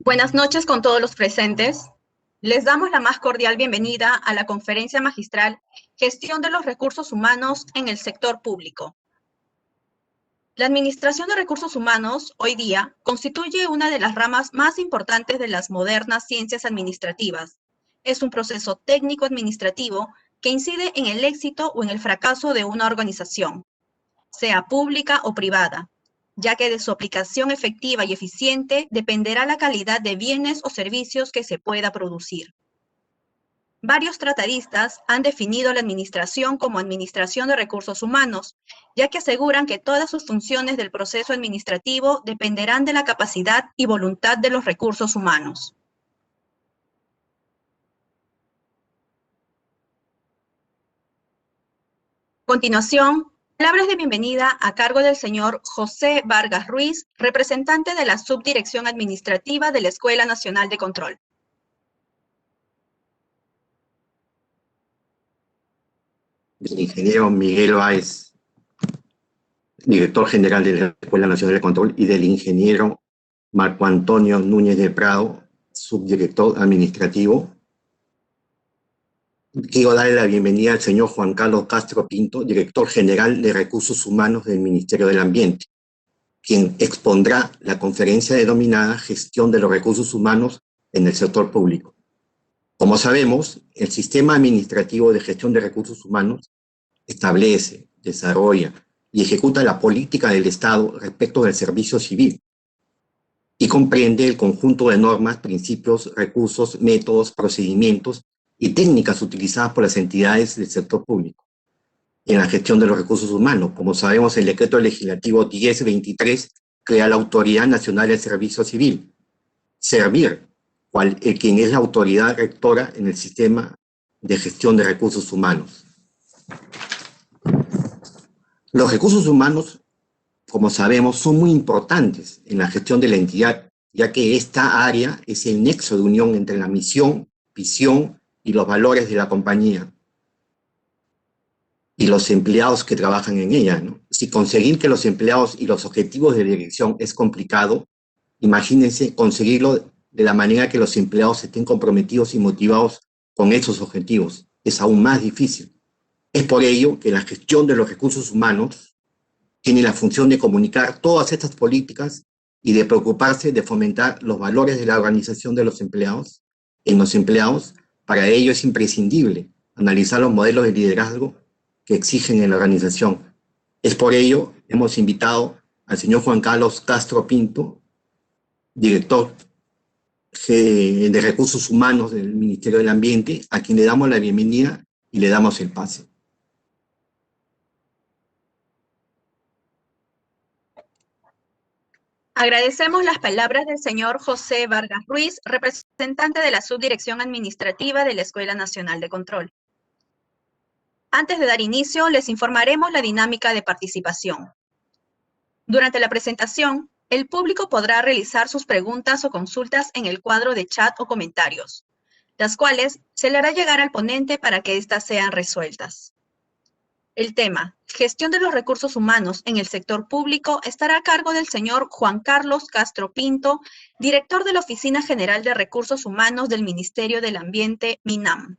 Buenas noches con todos los presentes. Les damos la más cordial bienvenida a la conferencia magistral Gestión de los Recursos Humanos en el Sector Público. La administración de recursos humanos, hoy día, constituye una de las ramas más importantes de las modernas ciencias administrativas. Es un proceso técnico-administrativo que incide en el éxito o en el fracaso de una organización, sea pública o privada, ya que de su aplicación efectiva y eficiente dependerá la calidad de bienes o servicios que se pueda producir. Varios tratadistas han definido la administración como administración de recursos humanos, ya que aseguran que todas sus funciones del proceso administrativo dependerán de la capacidad y voluntad de los recursos humanos. A continuación, palabras de bienvenida a cargo del señor José Vargas Ruiz, representante de la Subdirección Administrativa de la Escuela Nacional de Control. El ingeniero Miguel Báez, director general de la Escuela Nacional de Control, y del ingeniero Marco Antonio Núñez de Prado, subdirector administrativo. Quiero darle la bienvenida al señor Juan Carlos Castro Pinto, director general de Recursos Humanos del Ministerio del Ambiente, quien expondrá la conferencia denominada Gestión de los Recursos Humanos en el Sector Público. Como sabemos, el sistema administrativo de gestión de recursos humanos establece, desarrolla y ejecuta la política del Estado respecto del servicio civil y comprende el conjunto de normas, principios, recursos, métodos, procedimientos y técnicas utilizadas por las entidades del sector público en la gestión de los recursos humanos. Como sabemos, el decreto legislativo 1023 crea la Autoridad Nacional del Servicio Civil, Servir, quien es la autoridad rectora en el sistema de gestión de recursos humanos. Los recursos humanos, como sabemos, son muy importantes en la gestión de la entidad, ya que esta área es el nexo de unión entre la misión, visión y los valores de la compañía y los empleados que trabajan en ella, ¿no? Si conseguir que los empleados y los objetivos de dirección es complicado, imagínense conseguirlo de la manera que los empleados estén comprometidos y motivados con esos objetivos. Es aún más difícil. Es por ello que la gestión de los recursos humanos tiene la función de comunicar todas estas políticas y de preocuparse de fomentar los valores de la organización de los empleados en los empleados. Para ello es imprescindible analizar los modelos de liderazgo que exigen en la organización. Es por ello que hemos invitado al señor Juan Carlos Castro Pinto, director de Recursos Humanos del Ministerio del Ambiente, a quien le damos la bienvenida y le damos el pase. Agradecemos las palabras del señor José Vargas Ruiz, representante de la Subdirección Administrativa de la Escuela Nacional de Control. Antes de dar inicio, les informaremos la dinámica de participación. Durante la presentación, el público podrá realizar sus preguntas o consultas en el cuadro de chat o comentarios, las cuales se le hará llegar al ponente para que éstas sean resueltas. El tema, gestión de los recursos humanos en el sector público, estará a cargo del señor Juan Carlos Castro Pinto, director de la Oficina General de Recursos Humanos del Ministerio del Ambiente, MINAM.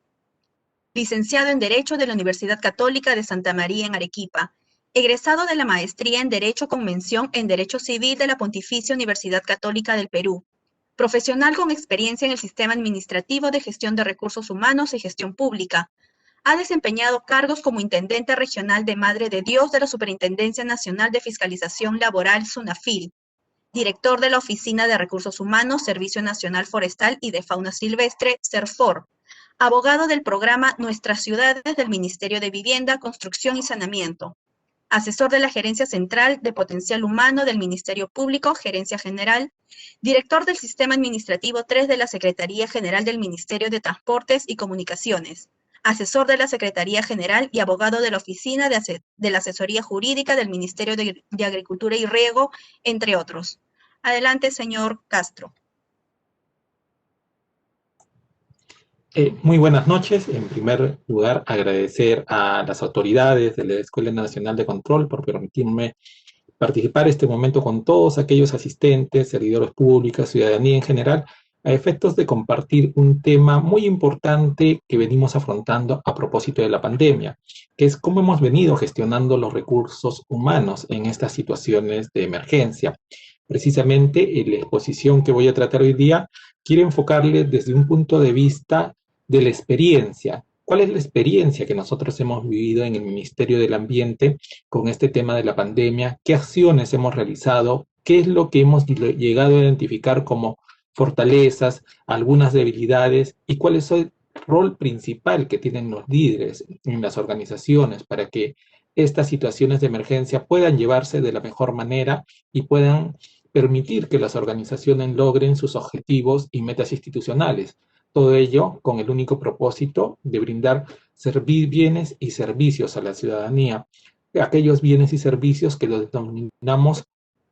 Licenciado en Derecho de la Universidad Católica de Santa María en Arequipa, egresado de la Maestría en Derecho con mención en Derecho Civil de la Pontificia Universidad Católica del Perú, profesional con experiencia en el sistema administrativo de gestión de recursos humanos y gestión pública. Ha desempeñado cargos como Intendente Regional de Madre de Dios de la Superintendencia Nacional de Fiscalización Laboral, SUNAFIL, director de la Oficina de Recursos Humanos, Servicio Nacional Forestal y de Fauna Silvestre, SERFOR, abogado del programa Nuestras Ciudades del Ministerio de Vivienda, Construcción y Saneamiento, asesor de la Gerencia Central de Potencial Humano del Ministerio Público, Gerencia General, director del Sistema Administrativo 3 de la Secretaría General del Ministerio de Transportes y Comunicaciones, asesor de la Secretaría General y abogado de la Oficina de la Asesoría Jurídica del Ministerio de Agricultura y Riego, entre otros. Adelante, señor Castro. Muy buenas noches. En primer lugar, agradecer a las autoridades de la Escuela Nacional de Control por permitirme participar este momento con todos aquellos asistentes, servidores públicos, ciudadanía en general, a efectos de compartir un tema muy importante que venimos afrontando a propósito de la pandemia, que es cómo hemos venido gestionando los recursos humanos en estas situaciones de emergencia. Precisamente en la exposición que voy a tratar hoy día, quiero enfocarle desde un punto de vista de la experiencia. ¿Cuál es la experiencia que nosotros hemos vivido en el Ministerio del Ambiente con este tema de la pandemia? ¿Qué acciones hemos realizado? ¿Qué es lo que hemos llegado a identificar como fortalezas, algunas debilidades? ¿Y cuál es el rol principal que tienen los líderes en las organizaciones para que estas situaciones de emergencia puedan llevarse de la mejor manera y puedan permitir que las organizaciones logren sus objetivos y metas institucionales? Todo ello con el único propósito de brindar bienes y servicios a la ciudadanía, aquellos bienes y servicios que los denominamos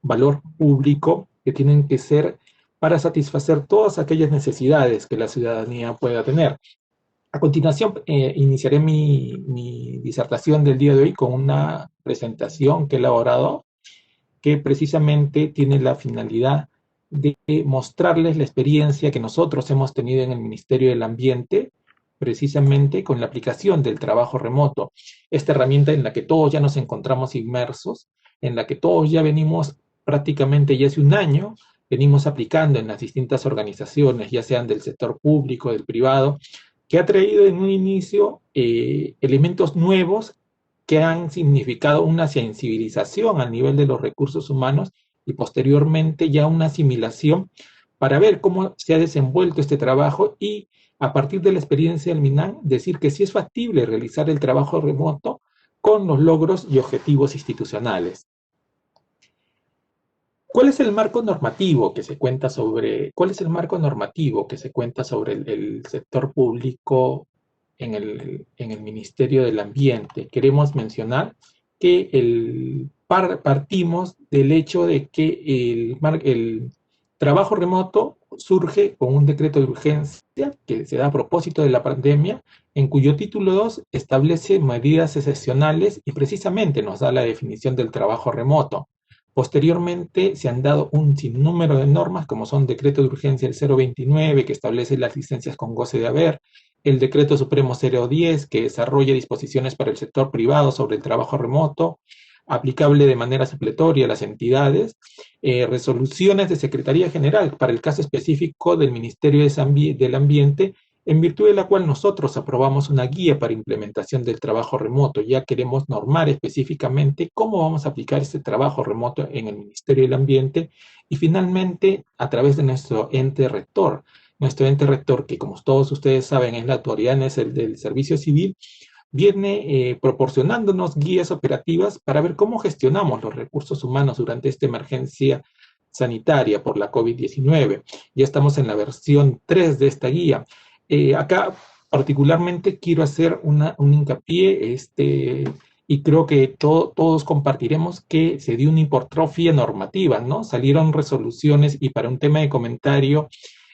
valor público, que tienen que ser para satisfacer todas aquellas necesidades que la ciudadanía pueda tener. A continuación, iniciaré mi disertación del día de hoy con una presentación que he elaborado, que precisamente tiene la finalidad de mostrarles la experiencia que nosotros hemos tenido en el Ministerio del Ambiente, precisamente con la aplicación del trabajo remoto, esta herramienta en la que todos ya nos encontramos inmersos, en la que todos ya venimos prácticamente ya hace un año, venimos aplicando en las distintas organizaciones, ya sean del sector público, del privado, que ha traído en un inicio elementos nuevos que han significado una sensibilización al nivel de los recursos humanos y posteriormente ya una asimilación para ver cómo se ha desenvuelto este trabajo y a partir de la experiencia del MINAM decir que sí es factible realizar el trabajo remoto con los logros y objetivos institucionales. ¿Cuál es el marco normativo que se cuenta sobre, el sector público en el Ministerio del Ambiente? Queremos mencionar que partimos del hecho de que el trabajo remoto surge con un decreto de urgencia que se da a propósito de la pandemia, en cuyo título 2 establece medidas excepcionales y precisamente nos da la definición del trabajo remoto. Posteriormente se han dado un sinnúmero de normas, como son decreto de urgencia el 029, que establece las licencias con goce de haber, el decreto supremo 010, que desarrolla disposiciones para el sector privado sobre el trabajo remoto, aplicable de manera supletoria a las entidades, resoluciones de Secretaría General para el caso específico del Ministerio del Ambiente, en virtud de la cual nosotros aprobamos una guía para implementación del trabajo remoto. Ya queremos normar específicamente cómo vamos a aplicar este trabajo remoto en el Ministerio del Ambiente y finalmente a través de nuestro ente rector. Nuestro ente rector, que como todos ustedes saben es la autoridad del Servicio Civil, viene proporcionándonos guías operativas para ver cómo gestionamos los recursos humanos durante esta emergencia sanitaria por la COVID-19. Ya estamos en la versión 3 de esta guía. Acá particularmente quiero hacer un hincapié, y creo que todos compartiremos que se dio una hipertrofia normativa, ¿no? Salieron resoluciones y para un tema de comentario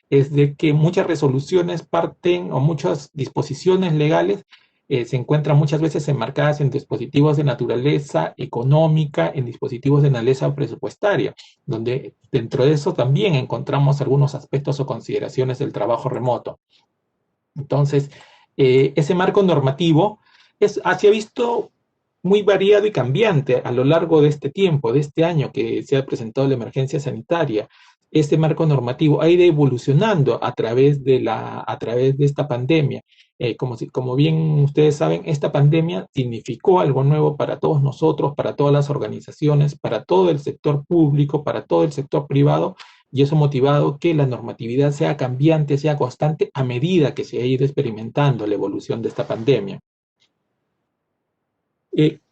es de que muchas resoluciones parten o muchas disposiciones legales se encuentran muchas veces enmarcadas en dispositivos de naturaleza económica, en dispositivos de naturaleza presupuestaria, donde dentro de eso también encontramos algunos aspectos o consideraciones del trabajo remoto. Entonces, ese marco normativo se ha visto muy variado y cambiante a lo largo de este tiempo, de este año que se ha presentado la emergencia sanitaria. Este marco normativo ha ido evolucionando a través de esta pandemia. Como bien ustedes saben, esta pandemia significó algo nuevo para todos nosotros, para todas las organizaciones, para todo el sector público, para todo el sector privado, y eso ha motivado que la normatividad sea cambiante, sea constante a medida que se ha ido experimentando la evolución de esta pandemia.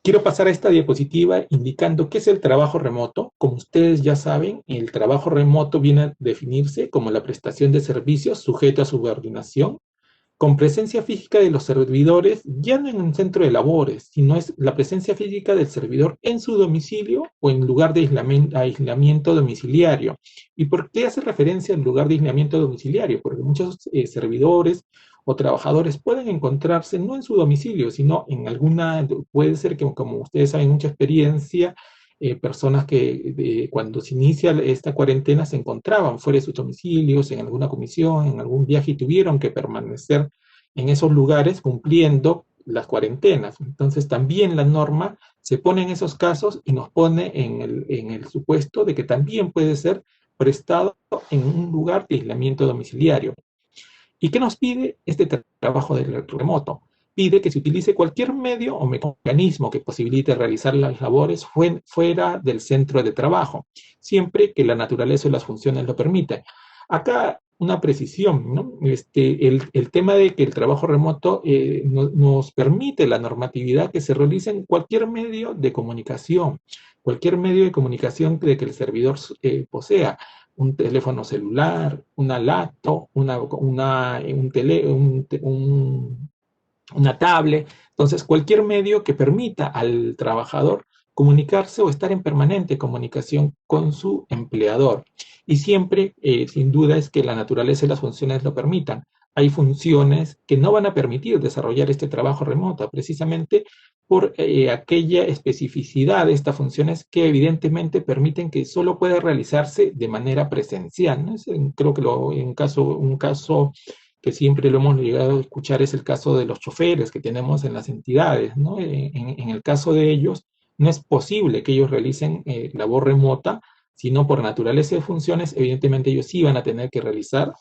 Quiero pasar a esta diapositiva indicando qué es el trabajo remoto. Como ustedes ya saben, el trabajo remoto viene a definirse como la prestación de servicios sujeto a subordinación, con presencia física de los servidores, ya no en un centro de labores, sino es la presencia física del servidor en su domicilio o en lugar de aislamiento domiciliario. ¿Y por qué hace referencia al lugar de aislamiento domiciliario? Porque muchos servidores o trabajadores pueden encontrarse no en su domicilio, sino en puede ser que, como ustedes saben, mucha experiencia, personas que cuando se inicia esta cuarentena se encontraban fuera de sus domicilios, en alguna comisión, en algún viaje y tuvieron que permanecer en esos lugares cumpliendo las cuarentenas. Entonces también la norma se pone en esos casos y nos pone en el supuesto de que también puede ser prestado en un lugar de aislamiento domiciliario. ¿Y qué nos pide este trabajo del remoto? Pide que se utilice cualquier medio o mecanismo que posibilite realizar las labores fuera del centro de trabajo, siempre que la naturaleza y las funciones lo permitan. Acá una precisión, ¿no? El tema de que el trabajo remoto nos permite la normatividad que se realice en cualquier medio de comunicación de que el servidor posea. Un teléfono celular, una laptop, una tablet. Entonces, cualquier medio que permita al trabajador comunicarse o estar en permanente comunicación con su empleador. Y siempre, sin duda, es que la naturaleza y las funciones lo permitan. Hay funciones que no van a permitir desarrollar este trabajo remoto, precisamente por aquella especificidad de estas funciones que evidentemente permiten que solo pueda realizarse de manera presencial, ¿no? Creo que un caso que siempre lo hemos llegado a escuchar es el caso de los choferes que tenemos en las entidades, ¿no? En el caso de ellos, no es posible que ellos realicen labor remota, sino por naturaleza de funciones, evidentemente ellos sí van a tener que realizar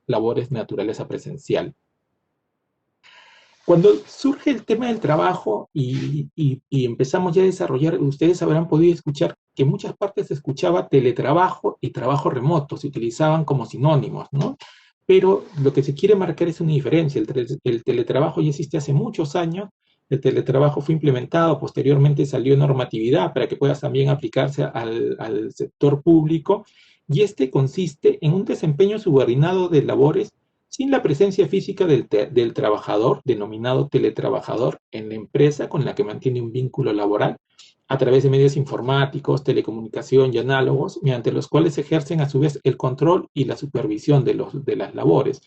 labores de naturaleza presencial. Cuando surge el tema del trabajo y empezamos ya a desarrollar, ustedes habrán podido escuchar que en muchas partes se escuchaba teletrabajo y trabajo remoto, se utilizaban como sinónimos, ¿no? Pero lo que se quiere marcar es una diferencia. El teletrabajo ya existe hace muchos años, el teletrabajo fue implementado, posteriormente salió normatividad para que pueda también aplicarse al sector público, y este consiste en un desempeño subordinado de labores sin la presencia física del trabajador, denominado teletrabajador, en la empresa con la que mantiene un vínculo laboral, a través de medios informáticos, telecomunicación y análogos, mediante los cuales ejercen a su vez el control y la supervisión de las labores.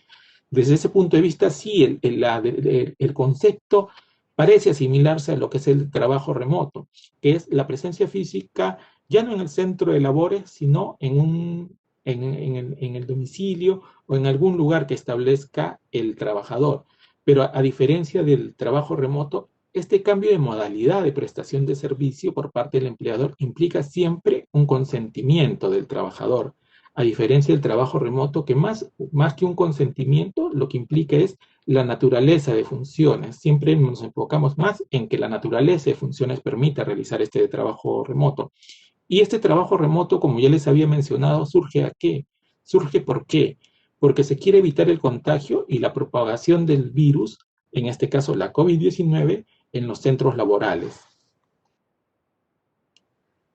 Desde ese punto de vista, sí, el concepto parece asimilarse a lo que es el trabajo remoto, que es la presencia física ya no en el centro de labores, sino en el domicilio o en algún lugar que establezca el trabajador. Pero a diferencia del trabajo remoto, este cambio de modalidad de prestación de servicio por parte del empleador implica siempre un consentimiento del trabajador, a diferencia del trabajo remoto, que más que un consentimiento, lo que implica es la naturaleza de funciones. Siempre nos enfocamos más en que la naturaleza de funciones permita realizar este trabajo remoto. Y este trabajo remoto, como ya les había mencionado, ¿surge a qué? ¿Surge por qué? Porque se quiere evitar el contagio y la propagación del virus, en este caso la COVID-19, en los centros laborales.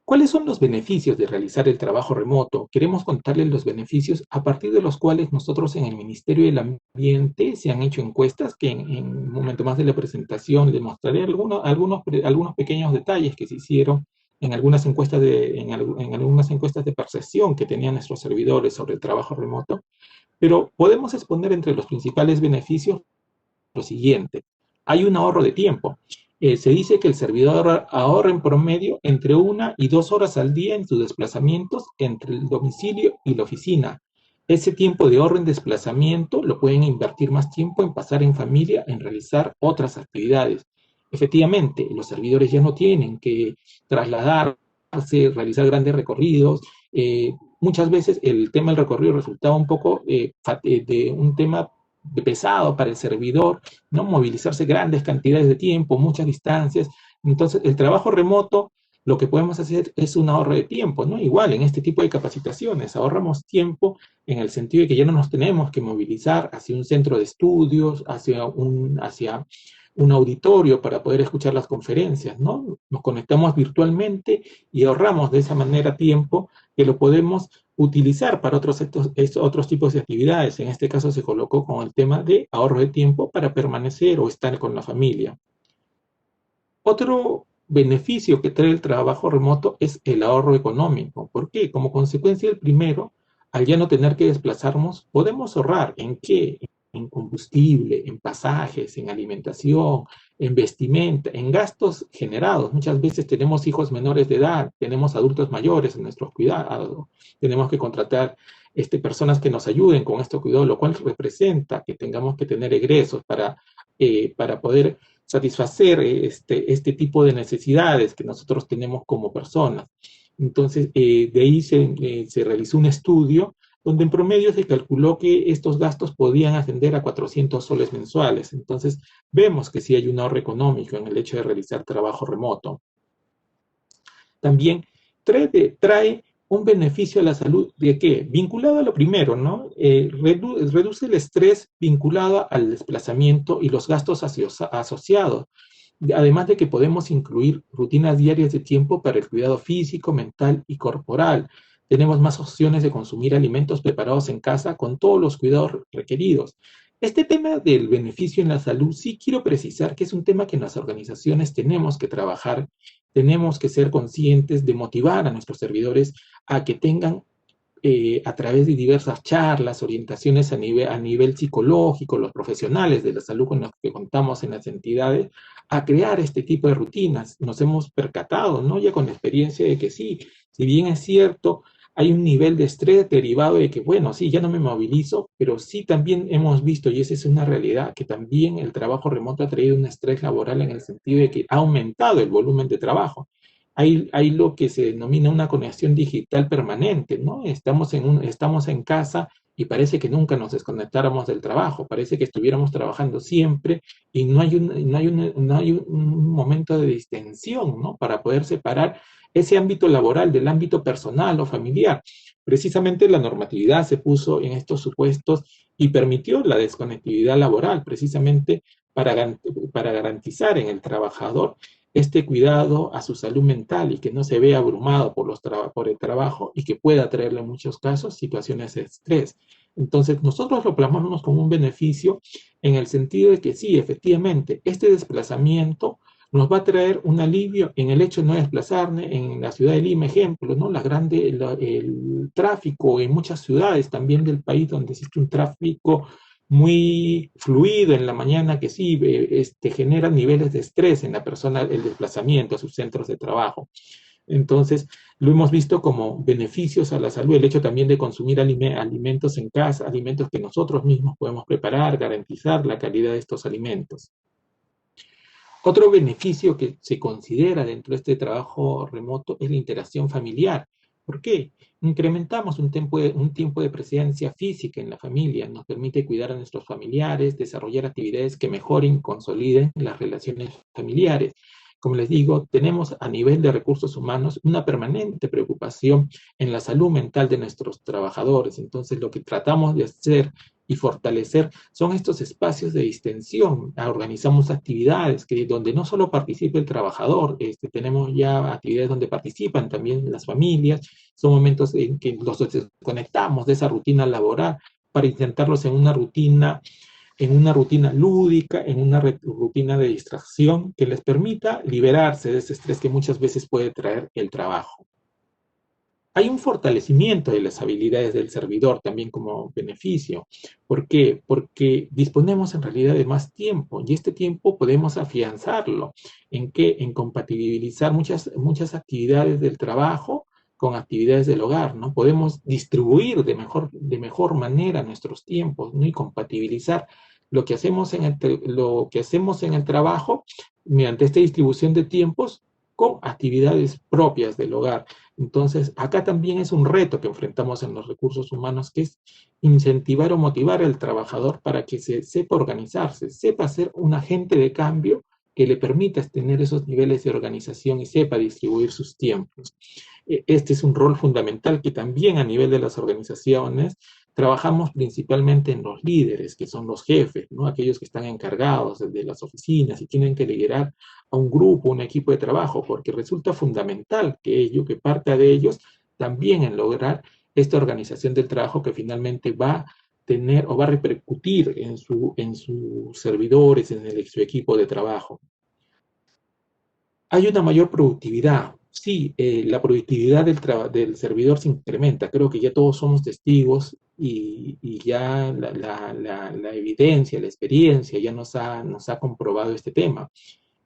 ¿Cuáles son los beneficios de realizar el trabajo remoto? Queremos contarles los beneficios a partir de los cuales nosotros en el Ministerio del Ambiente se han hecho encuestas que en un momento más de la presentación les mostraré algunos pequeños detalles que se hicieron en algunas encuestas de percepción que tenían nuestros servidores sobre el trabajo remoto, pero podemos exponer entre los principales beneficios lo siguiente. Hay un ahorro de tiempo. Se dice que el servidor ahorra en promedio entre 1 y 2 horas al día en sus desplazamientos entre el domicilio y la oficina. Ese tiempo de ahorro en desplazamiento lo pueden invertir más tiempo en pasar en familia, en realizar otras actividades. Efectivamente, los servidores ya no tienen que trasladarse, realizar grandes recorridos. Muchas veces el tema del recorrido resultaba un poco de un tema pesado para el servidor, ¿no? Movilizarse grandes cantidades de tiempo, muchas distancias. Entonces, el trabajo remoto, lo que podemos hacer es un ahorro de tiempo, ¿no? Igual, en este tipo de capacitaciones, ahorramos tiempo en el sentido de que ya no nos tenemos que movilizar hacia un centro de estudios, hacia un auditorio para poder escuchar las conferencias, ¿no? Nos conectamos virtualmente y ahorramos de esa manera tiempo que lo podemos utilizar para otros tipos de actividades. En este caso se colocó con el tema de ahorro de tiempo para permanecer o estar con la familia. Otro beneficio que trae el trabajo remoto es el ahorro económico. ¿Por qué? Como consecuencia del primero, al ya no tener que desplazarnos, podemos ahorrar. ¿En qué? en combustible, en pasajes, en alimentación, en vestimenta, en gastos generados. Muchas veces tenemos hijos menores de edad, tenemos adultos mayores en nuestros cuidados, tenemos que contratar personas que nos ayuden con este cuidado, lo cual representa que tengamos que tener egresos para poder satisfacer este tipo de necesidades que nosotros tenemos como personas. Entonces, de ahí se realizó un estudio donde en promedio se calculó que estos gastos podían ascender a 400 soles mensuales. Entonces, vemos que sí hay un ahorro económico en el hecho de realizar trabajo remoto. También trae un beneficio a la salud, ¿de qué? Vinculado a lo primero, ¿no? Reduce el estrés vinculado al desplazamiento y los gastos asociados. Además de que podemos incluir rutinas diarias de tiempo para el cuidado físico, mental y corporal. Tenemos más opciones de consumir alimentos preparados en casa con todos los cuidados requeridos. Este tema del beneficio en la salud, sí quiero precisar que es un tema que en las organizaciones tenemos que trabajar, tenemos que ser conscientes de motivar a nuestros servidores a que tengan a través de diversas charlas, orientaciones a nivel psicológico, los profesionales de la salud con los que contamos en las entidades, a crear este tipo de rutinas. Nos hemos percatado, ¿no? Ya con la experiencia de que sí, si bien es cierto, hay un nivel de estrés derivado de que, bueno, sí, ya no me movilizo, pero sí también hemos visto, y esa es una realidad, que también el trabajo remoto ha traído un estrés laboral en el sentido de que ha aumentado el volumen de trabajo. Hay lo que se denomina una conexión digital permanente, ¿no? Estamos en casa y parece que nunca nos desconectáramos del trabajo, parece que estuviéramos trabajando siempre y no hay un momento de distensión, ¿no? Para poder separar ese ámbito laboral del ámbito personal o familiar. Precisamente la normatividad se puso en estos supuestos y permitió la desconectividad laboral, precisamente para garantizar en el trabajador este cuidado a su salud mental y que no se vea abrumado por el trabajo y que pueda traerle en muchos casos situaciones de estrés. Entonces, nosotros lo plasmamos como un beneficio en el sentido de que sí, efectivamente, este desplazamiento nos va a traer un alivio en el hecho de no desplazarnos en la ciudad de Lima, ejemplo, ¿no? El tráfico en muchas ciudades también del país donde existe un tráfico muy fluido en la mañana que sí genera niveles de estrés en la persona, el desplazamiento a sus centros de trabajo. Entonces, lo hemos visto como beneficios a la salud, el hecho también de consumir alimentos en casa, alimentos que nosotros mismos podemos preparar, garantizar la calidad de estos alimentos. Otro beneficio que se considera dentro de este trabajo remoto es la interacción familiar. ¿Por qué? Incrementamos un tiempo de presencia física en la familia, nos permite cuidar a nuestros familiares, desarrollar actividades que mejoren y consoliden las relaciones familiares. Como les digo, tenemos a nivel de recursos humanos una permanente preocupación en la salud mental de nuestros trabajadores. Entonces, lo que tratamos de hacer y fortalecer son estos espacios de distensión. Organizamos actividades donde no solo participa el trabajador, tenemos ya actividades donde participan también las familias, son momentos en que los desconectamos de esa rutina laboral para intentarlos en una rutina lúdica, en una rutina de distracción que les permita liberarse de ese estrés que muchas veces puede traer el trabajo. Hay un fortalecimiento de las habilidades del servidor también como beneficio. ¿Por qué? Porque disponemos en realidad de más tiempo y este tiempo podemos afianzarlo. ¿En qué? En compatibilizar muchas actividades del trabajo con actividades del hogar, ¿no? Podemos distribuir de mejor manera nuestros tiempos, ¿no? Y compatibilizar lo que hacemos en el trabajo mediante esta distribución de tiempos con actividades propias del hogar. Entonces, acá también es un reto que enfrentamos en los recursos humanos, que es incentivar o motivar al trabajador para que se sepa organizarse, sepa ser un agente de cambio que le permita tener esos niveles de organización y sepa distribuir sus tiempos. Este es un rol fundamental que también a nivel de las organizaciones trabajamos principalmente en los líderes, que son los jefes, ¿no? Aquellos que están encargados de las oficinas y tienen que liderar a un grupo, un equipo de trabajo, porque resulta fundamental que parta de ellos también en lograr esta organización del trabajo que finalmente va a tener o va a repercutir en sus servidores, en su equipo de trabajo. Hay una mayor productividad. Sí, la productividad del servidor se incrementa. Creo que ya todos somos testigos y ya la evidencia, la experiencia ya nos ha comprobado este tema.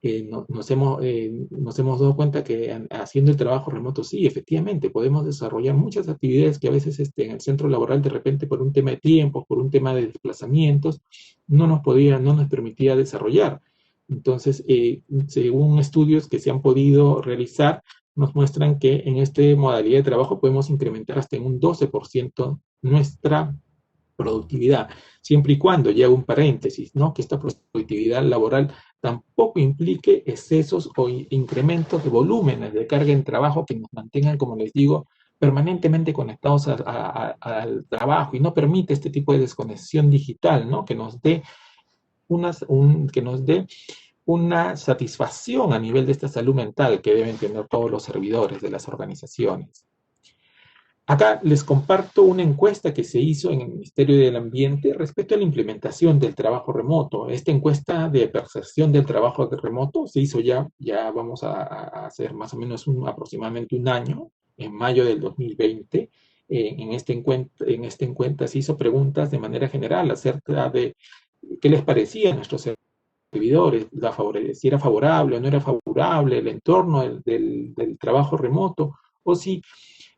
Nos hemos dado cuenta que haciendo el trabajo remoto, sí, efectivamente, podemos desarrollar muchas actividades que a veces en el centro laboral, de repente, por un tema de tiempo, por un tema de desplazamientos, no nos permitía desarrollar. Entonces, según estudios que se han podido realizar, nos muestran que en esta modalidad de trabajo podemos incrementar hasta en un 12% nuestra productividad, siempre y cuando, y hago un paréntesis, ¿no? Que esta productividad laboral tampoco implique excesos o incrementos de volúmenes de carga en trabajo que nos mantengan, como les digo, permanentemente conectados al trabajo y no permite este tipo de desconexión digital, ¿no? Que nos dé que nos dé una satisfacción a nivel de esta salud mental que deben tener todos los servidores de las organizaciones. Acá les comparto una encuesta que se hizo en el Ministerio del Ambiente respecto a la implementación del trabajo remoto. Esta encuesta de percepción del trabajo remoto se hizo ya vamos a hacer más o menos aproximadamente un año, en mayo del 2020. En esta encuesta se hizo preguntas de manera general acerca de qué les parecía a nuestros servidores, si era favorable o no era favorable el entorno del trabajo remoto, o si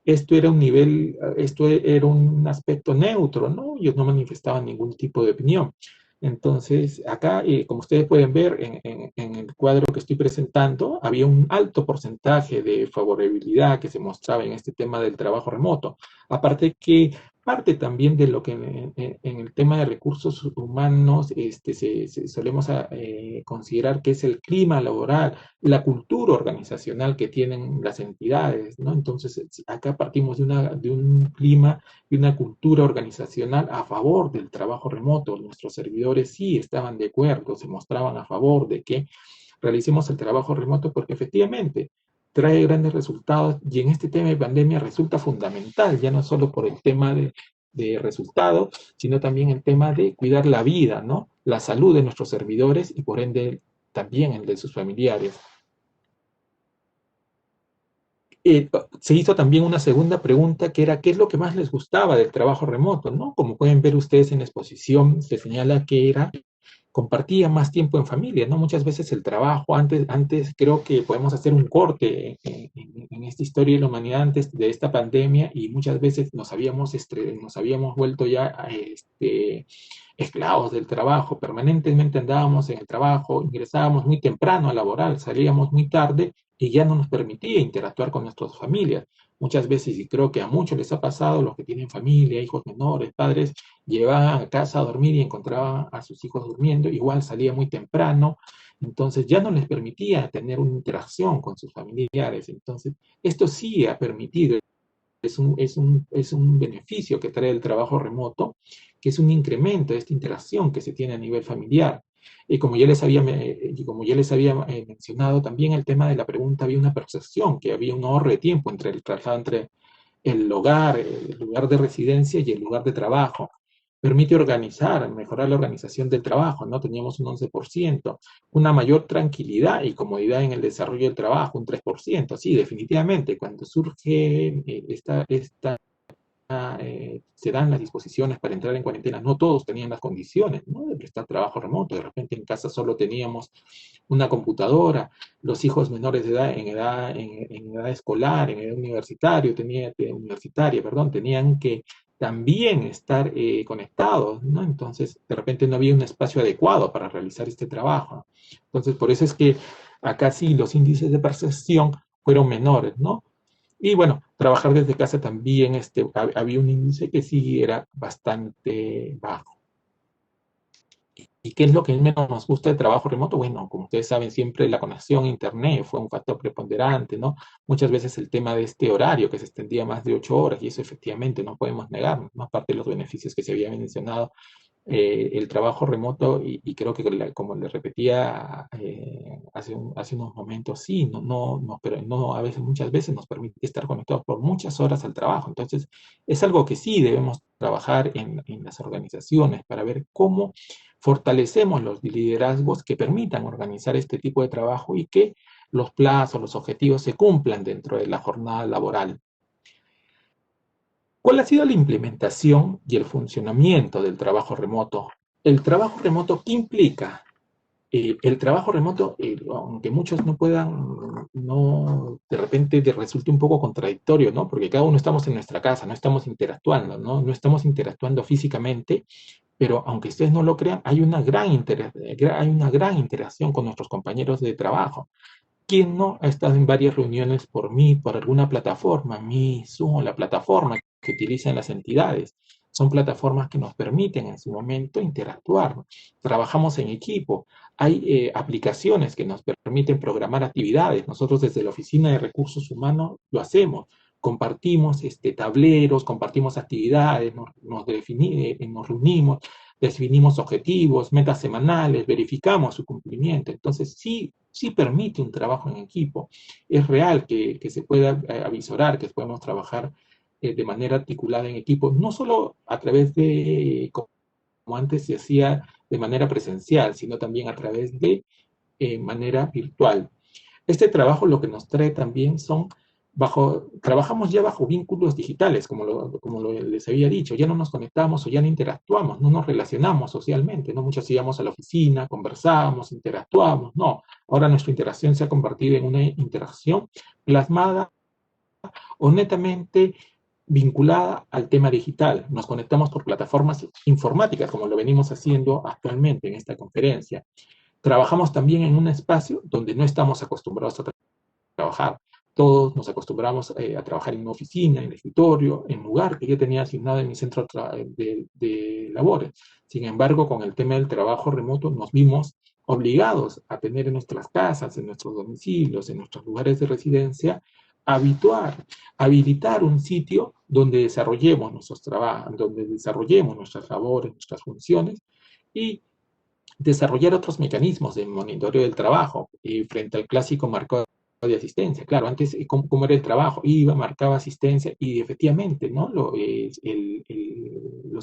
esto era un aspecto neutro, ¿no? Ellos no manifestaban ningún tipo de opinión. Entonces, acá, como ustedes pueden ver en el cuadro que estoy presentando, había un alto porcentaje de favorabilidad que se mostraba en este tema del trabajo remoto. Aparte que parte también de lo que en el tema de recursos humanos solemos considerar que es el clima laboral, la cultura organizacional que tienen las entidades, ¿no? Entonces, acá partimos de un clima y una cultura organizacional a favor del trabajo remoto. Nuestros servidores sí estaban de acuerdo, se mostraban a favor de que realicemos el trabajo remoto porque efectivamente trae grandes resultados y en este tema de pandemia resulta fundamental, ya no solo por el tema de resultados, sino también el tema de cuidar la vida, ¿no? La salud de nuestros servidores y por ende también el de sus familiares. Se hizo también una segunda pregunta que era ¿qué es lo que más les gustaba del trabajo remoto? ¿No? Como pueden ver ustedes en la exposición, se señala que compartía más tiempo en familia, ¿no? Muchas veces el trabajo, antes creo que podemos hacer un corte en esta historia de la humanidad antes de esta pandemia y muchas veces nos habíamos vuelto ya esclavos del trabajo, permanentemente andábamos en el trabajo, ingresábamos muy temprano a laboral, salíamos muy tarde y ya no nos permitía interactuar con nuestras familias. Muchas veces, y creo que a muchos les ha pasado, los que tienen familia, hijos menores, padres, llevaban a casa a dormir y encontraban a sus hijos durmiendo, igual salía muy temprano, entonces ya no les permitía tener una interacción con sus familiares. Entonces, esto sí ha permitido, es un beneficio que trae el trabajo remoto, que es un incremento de esta interacción que se tiene a nivel familiar. Y como ya les había mencionado, también el tema de la pregunta había una percepción, que había un ahorro de tiempo entre el traslado entre el lugar de residencia y el lugar de trabajo. Permite mejorar la organización del trabajo, ¿no? Teníamos un 11%, una mayor tranquilidad y comodidad en el desarrollo del trabajo, un 3%. Sí, definitivamente, cuando surge se dan las disposiciones para entrar en cuarentena, no todos tenían las condiciones, ¿no? De prestar trabajo remoto, de repente en casa solo teníamos una computadora, los hijos menores de edad, en edad escolar, en edad universitaria, tenían que también estar conectados, ¿no? Entonces, de repente no había un espacio adecuado para realizar este trabajo. Entonces, por eso es que acá sí los índices de percepción fueron menores, ¿no? Y bueno, trabajar desde casa también había un índice que sí era bastante bajo. ¿Y qué es lo que menos nos gusta del trabajo remoto? Bueno, como ustedes saben, siempre la conexión a Internet fue un factor preponderante, ¿no? Muchas veces el tema de este horario que se extendía más de 8 horas, y eso efectivamente no podemos negar, ¿no? Aparte de los beneficios que se habían mencionado, el trabajo remoto, y creo que como le repetía hace unos momentos, sí, pero muchas veces nos permite estar conectados por muchas horas al trabajo. Entonces, es algo que sí debemos trabajar en las organizaciones para ver cómo fortalecemos los liderazgos que permitan organizar este tipo de trabajo y que los plazos, los objetivos se cumplan dentro de la jornada laboral. ¿Cuál ha sido la implementación y el funcionamiento del trabajo remoto? ¿El trabajo remoto qué implica? El trabajo remoto, aunque muchos no puedan, de repente te resulte un poco contradictorio, ¿no? Porque cada uno estamos en nuestra casa, no estamos interactuando, ¿no? No estamos interactuando físicamente, pero aunque ustedes no lo crean, hay una gran interacción con nuestros compañeros de trabajo. ¿Quién no ha estado en varias reuniones por alguna plataforma, Meet, Zoom, la plataforma que utilizan las entidades? Son plataformas que nos permiten en su momento interactuar. Trabajamos en equipo. Hay aplicaciones que nos permiten programar actividades. Nosotros desde la Oficina de Recursos Humanos lo hacemos. Compartimos tableros, compartimos actividades, nos reunimos, definimos objetivos, metas semanales, verificamos su cumplimiento. Entonces, sí permite un trabajo en equipo. Es real que se pueda avisorar, que podemos trabajar de manera articulada en equipo, no solo a través de, como antes se hacía, de manera presencial, sino también a través de manera virtual. Este trabajo lo que nos trae también son trabajamos ya bajo vínculos digitales, como les había dicho, ya no nos conectamos o ya no interactuamos, no nos relacionamos socialmente, ¿no? Muchos íbamos a la oficina, conversábamos, interactuábamos, no. Ahora nuestra interacción se ha convertido en una interacción plasmada o netamente vinculada al tema digital. Nos conectamos por plataformas informáticas, como lo venimos haciendo actualmente en esta conferencia. Trabajamos también en un espacio donde no estamos acostumbrados a trabajar. Todos nos acostumbramos a trabajar en una oficina, en el escritorio, en lugar que yo tenía asignado en mi centro de labores. Sin embargo, con el tema del trabajo remoto nos vimos obligados a tener en nuestras casas, en nuestros domicilios, en nuestros lugares de residencia, habilitar un sitio donde desarrollemos nuestros trabajos, donde desarrollemos nuestras labores, nuestras funciones y desarrollar otros mecanismos de monitoreo del trabajo frente al clásico marco de asistencia. Claro, antes, ¿cómo era el trabajo? Iba, marcaba asistencia y efectivamente, ¿no? Los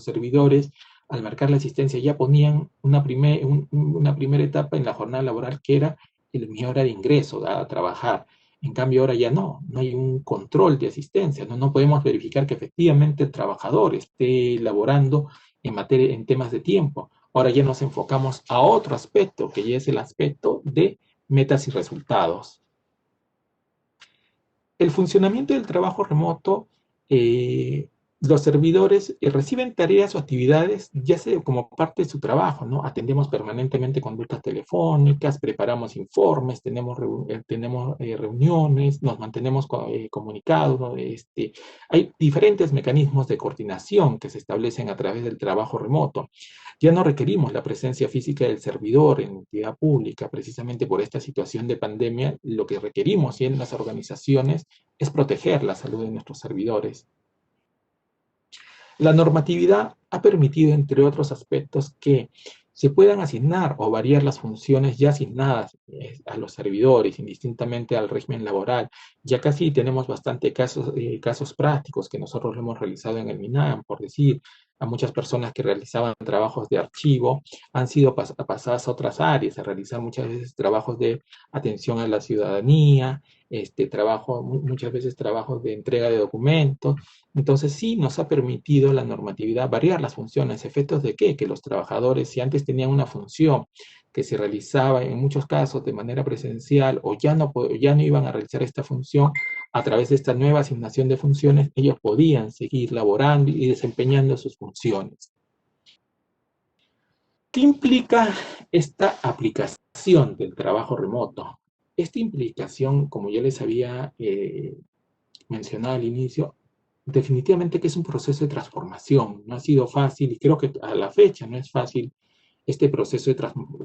servidores, al marcar la asistencia, ya ponían una primera etapa en la jornada laboral que era mi hora de ingreso a trabajar. En cambio, ahora ya no hay un control de asistencia, no podemos verificar que efectivamente el trabajador esté laborando en temas de tiempo. Ahora ya nos enfocamos a otro aspecto, que ya es el aspecto de metas y resultados. El funcionamiento del trabajo remoto, los servidores reciben tareas o actividades ya sea como parte de su trabajo, ¿no? Atendemos permanentemente conductas telefónicas, preparamos informes, tenemos reuniones, nos mantenemos comunicados, ¿no? Hay diferentes mecanismos de coordinación que se establecen a través del trabajo remoto. Ya no requerimos la presencia física del servidor en entidad pública, precisamente por esta situación de pandemia. Lo que requerimos en las organizaciones es proteger la salud de nuestros servidores. La normatividad ha permitido, entre otros aspectos, que se puedan asignar o variar las funciones ya asignadas a los servidores, indistintamente al régimen laboral. Ya casi tenemos bastante casos prácticos que nosotros lo hemos realizado en el MINAM, por decir, a muchas personas que realizaban trabajos de archivo han sido pasadas a otras áreas, a realizar muchas veces trabajos de atención a la ciudadanía, muchas veces trabajos de entrega de documentos. Entonces sí nos ha permitido la normatividad variar las funciones. ¿Efectos de qué? Que los trabajadores, si antes tenían una función que se realizaba en muchos casos de manera presencial o ya no iban a realizar esta función, a través de esta nueva asignación de funciones, ellos podían seguir laborando y desempeñando sus funciones. ¿Qué implica esta aplicación del trabajo remoto? Esta implicación, como ya les había mencionado al inicio, definitivamente que es un proceso de transformación. No ha sido fácil y creo que a la fecha no es fácil este proceso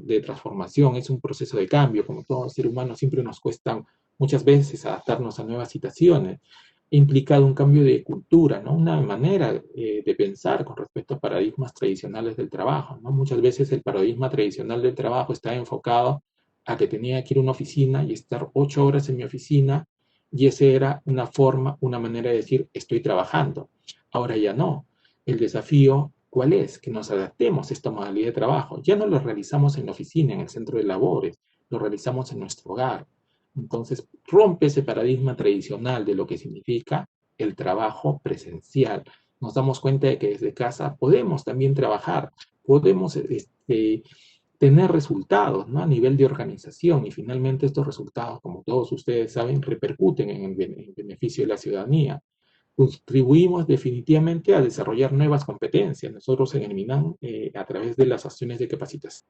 de transformación. Es un proceso de cambio. Como todo ser humano, siempre nos cuesta muchas veces adaptarnos a nuevas situaciones. Ha implicado un cambio de cultura, ¿no? Una manera de pensar con respecto a paradigmas tradicionales del trabajo, ¿no? Muchas veces el paradigma tradicional del trabajo está enfocado a que tenía que ir a una oficina y estar 8 horas en mi oficina, y esa era una manera de decir, estoy trabajando. Ahora ya no. El desafío, ¿cuál es? Que nos adaptemos a esta modalidad de trabajo. Ya no lo realizamos en la oficina, en el centro de labores, lo realizamos en nuestro hogar. Entonces, rompe ese paradigma tradicional de lo que significa el trabajo presencial. Nos damos cuenta de que desde casa podemos también trabajar, podemos tener resultados, ¿no? A nivel de organización, y finalmente estos resultados, como todos ustedes saben, repercuten en el beneficio de la ciudadanía. Contribuimos definitivamente a desarrollar nuevas competencias. Nosotros en el MINAM, a través de las acciones de capacitación,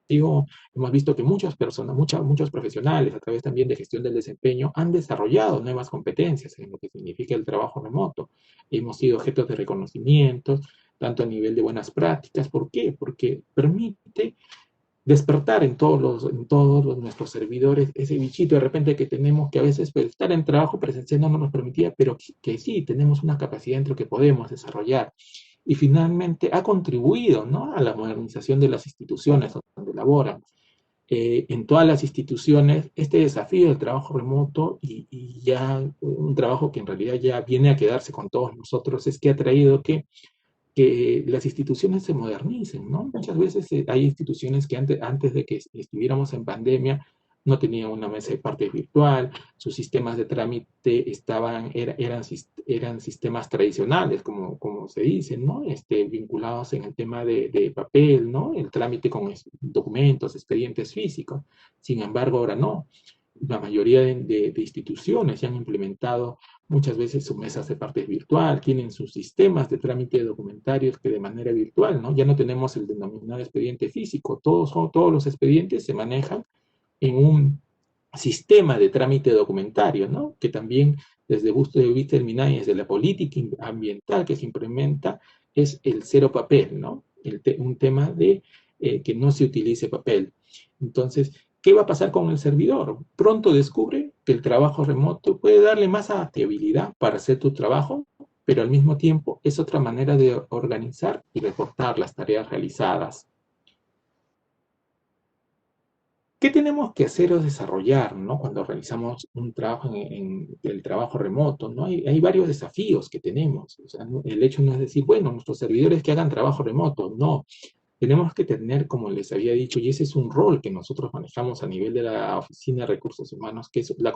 hemos visto que muchas personas, muchos profesionales, a través también de gestión del desempeño, han desarrollado nuevas competencias en lo que significa el trabajo remoto. Hemos sido objetos de reconocimientos, tanto a nivel de buenas prácticas. ¿Por qué? Porque permite despertar en todos nuestros servidores ese bichito de repente que tenemos, que a veces pues, estar en trabajo presencial no nos permitía, pero que sí tenemos una capacidad dentro que podemos desarrollar. Y finalmente ha contribuido, ¿no?, a la modernización de las instituciones donde laboran. En todas las instituciones, este desafío del trabajo remoto y ya un trabajo que en realidad ya viene a quedarse con todos nosotros, es que ha traído que las instituciones se modernicen, ¿no? Muchas veces hay instituciones que antes de que estuviéramos en pandemia no tenían una mesa de parte virtual, sus sistemas de trámite eran sistemas tradicionales, como se dice, ¿no? Vinculados en el tema de papel, ¿no? El trámite con documentos, expedientes físicos. Sin embargo, ahora no. La mayoría de instituciones ya han implementado muchas veces sus mesas de partes virtual, tienen sus sistemas de trámite documentarios que de manera virtual, ¿no? Ya no tenemos el denominado expediente físico, todos los expedientes se manejan en un sistema de trámite documentario, ¿no? Que también desde el punto de vista del MINAI, desde la política ambiental que se implementa, es el cero papel, ¿no? Un tema de que no se utilice papel. Entonces, ¿qué va a pasar con el servidor? Pronto descubre que el trabajo remoto puede darle más adaptabilidad para hacer tu trabajo, pero al mismo tiempo es otra manera de organizar y reportar las tareas realizadas. ¿Qué tenemos que hacer o desarrollar, ¿no?, cuando realizamos un trabajo en el trabajo remoto, ¿no? Hay varios desafíos que tenemos. O sea, el hecho no es decir, bueno, nuestros servidores que hagan trabajo remoto, no. Tenemos que tener, como les había dicho, y ese es un rol que nosotros manejamos a nivel de la Oficina de Recursos Humanos, que es la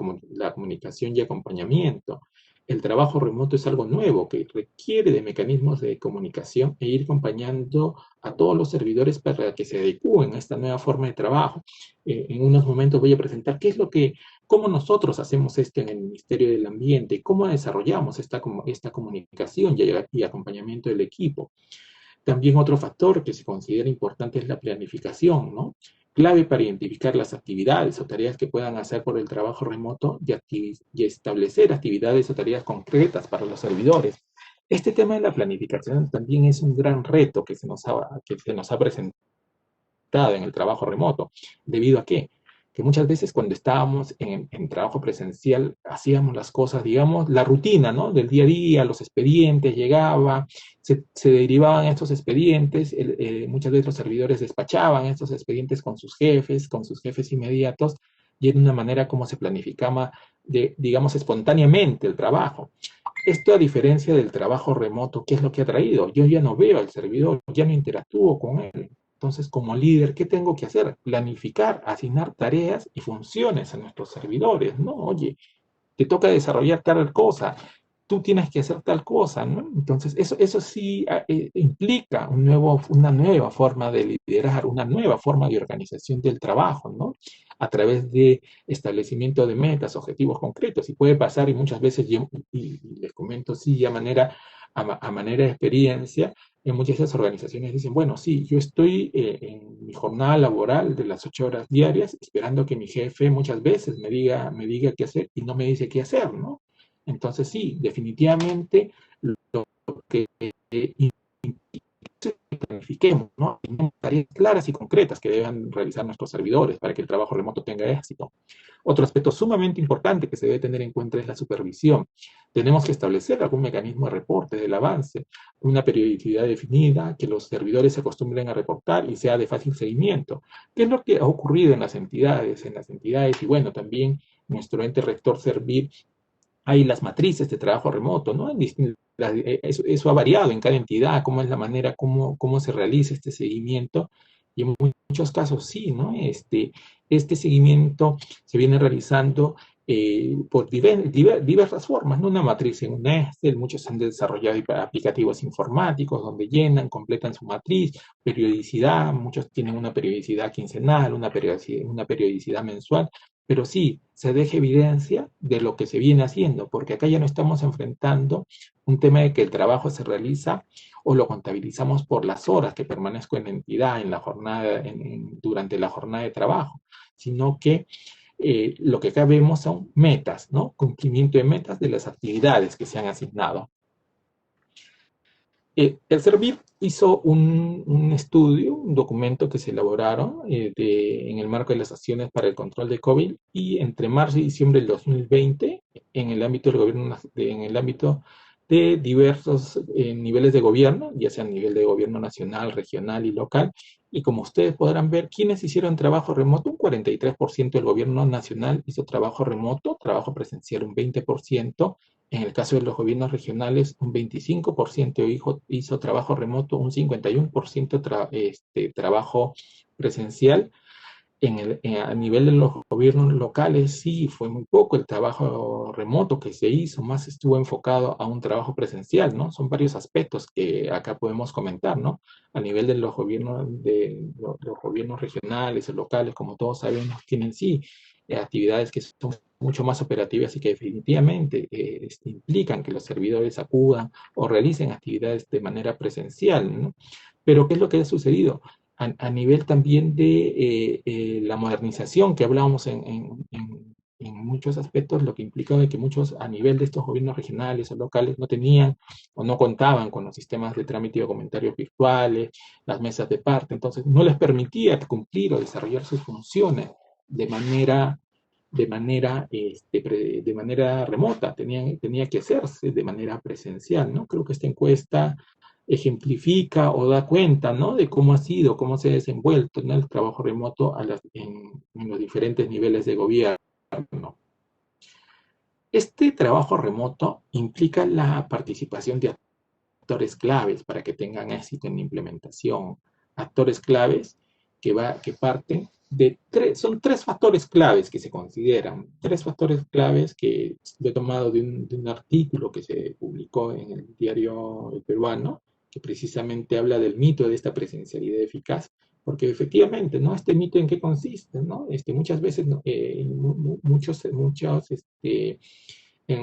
comunicación y acompañamiento. El trabajo remoto es algo nuevo que requiere de mecanismos de comunicación e ir acompañando a todos los servidores para que se adecúen a esta nueva forma de trabajo. En unos momentos voy a presentar cómo nosotros hacemos esto en el Ministerio del Ambiente, cómo desarrollamos esta comunicación y acompañamiento del equipo. También otro factor que se considera importante es la planificación, ¿no? Clave para identificar las actividades o tareas que puedan hacer por el trabajo remoto y establecer actividades o tareas concretas para los servidores. Este tema de la planificación también es un gran reto que se nos ha presentado en el trabajo remoto. ¿Debido a qué? Que muchas veces cuando estábamos en trabajo presencial hacíamos las cosas, digamos, la rutina, ¿no?, del día a día, los expedientes, llegaba, se derivaban estos expedientes, muchas veces los servidores despachaban estos expedientes con sus jefes inmediatos, y era una manera como se planificaba, digamos, espontáneamente el trabajo. Esto a diferencia del trabajo remoto, ¿qué es lo que ha traído? Yo ya no veo al servidor, ya no interactúo con él. Entonces, como líder, ¿qué tengo que hacer? Planificar, asignar tareas y funciones a nuestros servidores, ¿no? Oye, te toca desarrollar tal cosa, tú tienes que hacer tal cosa, ¿no? Entonces, eso sí implica una nueva forma de liderar, una nueva forma de organización del trabajo, ¿no? A través de establecimiento de metas, objetivos concretos. Y puede pasar, y muchas veces, y les comento, sí, a manera de experiencia, en muchas de esas organizaciones dicen, bueno, sí, yo estoy en mi jornada laboral de las 8 horas diarias esperando que mi jefe muchas veces me diga qué hacer y no me dice qué hacer, ¿no? Entonces sí, definitivamente lo que planifiquemos, ¿no? Tenemos tareas claras y concretas que deben realizar nuestros servidores para que el trabajo remoto tenga éxito. Otro aspecto sumamente importante que se debe tener en cuenta es la supervisión. Tenemos que establecer algún mecanismo de reporte del avance, una periodicidad definida, que los servidores se acostumbren a reportar y sea de fácil seguimiento. ¿Qué es lo que ha ocurrido en las entidades? Y bueno, también nuestro ente rector Servir, hay las matrices de trabajo remoto, ¿no? Eso ha variado en cada entidad, cómo es la manera, cómo se realiza este seguimiento, Y en muchos casos sí, ¿no? Este seguimiento se viene realizando por diversas formas, ¿no? Una matriz en un Excel, muchos han desarrollado aplicativos informáticos donde llenan, completan su matriz, periodicidad, muchos tienen una periodicidad quincenal, una periodicidad mensual, pero sí, se deja evidencia de lo que se viene haciendo, porque acá ya no estamos enfrentando un tema de que el trabajo se realiza o lo contabilizamos por las horas que permanezco en la entidad en la jornada, durante la jornada de trabajo, sino que lo que acá vemos son metas, ¿no? Cumplimiento de metas de las actividades que se han asignado. El Servir hizo un estudio, un documento que se elaboraron en el marco de las acciones para el control de COVID, y entre marzo y diciembre del 2020, en el ámbito del gobierno, en el ámbito de diversos niveles de gobierno, ya sea a nivel de gobierno nacional, regional y local. Y como ustedes podrán ver, ¿quiénes hicieron trabajo remoto? Un 43% del gobierno nacional hizo trabajo remoto, trabajo presencial un 20%. En el caso de los gobiernos regionales, un 25% hizo trabajo remoto, un 51% trabajo presencial. A nivel de los gobiernos locales, sí, fue muy poco el trabajo remoto que se hizo, más estuvo enfocado a un trabajo presencial, ¿no? Son varios aspectos que acá podemos comentar, ¿no? A nivel de los gobiernos regionales o locales, como todos sabemos, tienen sí actividades que son mucho más operativas y que definitivamente implican que los servidores acudan o realicen actividades de manera presencial, ¿no? Pero ¿qué es lo que ha sucedido? A nivel también de la modernización que hablábamos en muchos aspectos, lo que implica de que muchos a nivel de estos gobiernos regionales o locales no tenían o no contaban con los sistemas de trámite de comentarios virtuales, las mesas de parte, entonces no les permitía cumplir o desarrollar sus funciones de manera remota, tenía que hacerse de manera presencial, ¿no? Creo que esta encuesta ejemplifica o da cuenta, ¿no? De cómo ha sido, cómo se ha desenvuelto, ¿no? El trabajo remoto en los diferentes niveles de gobierno. Este trabajo remoto implica la participación de actores claves para que tengan éxito en la implementación. Actores claves que parten de son tres factores claves que se consideran, tres factores claves que lo he tomado de un artículo que se publicó en el diario El Peruano, que precisamente habla del mito de esta presencialidad eficaz, porque efectivamente, ¿no? Este mito en qué consiste, ¿no? Muchas veces, en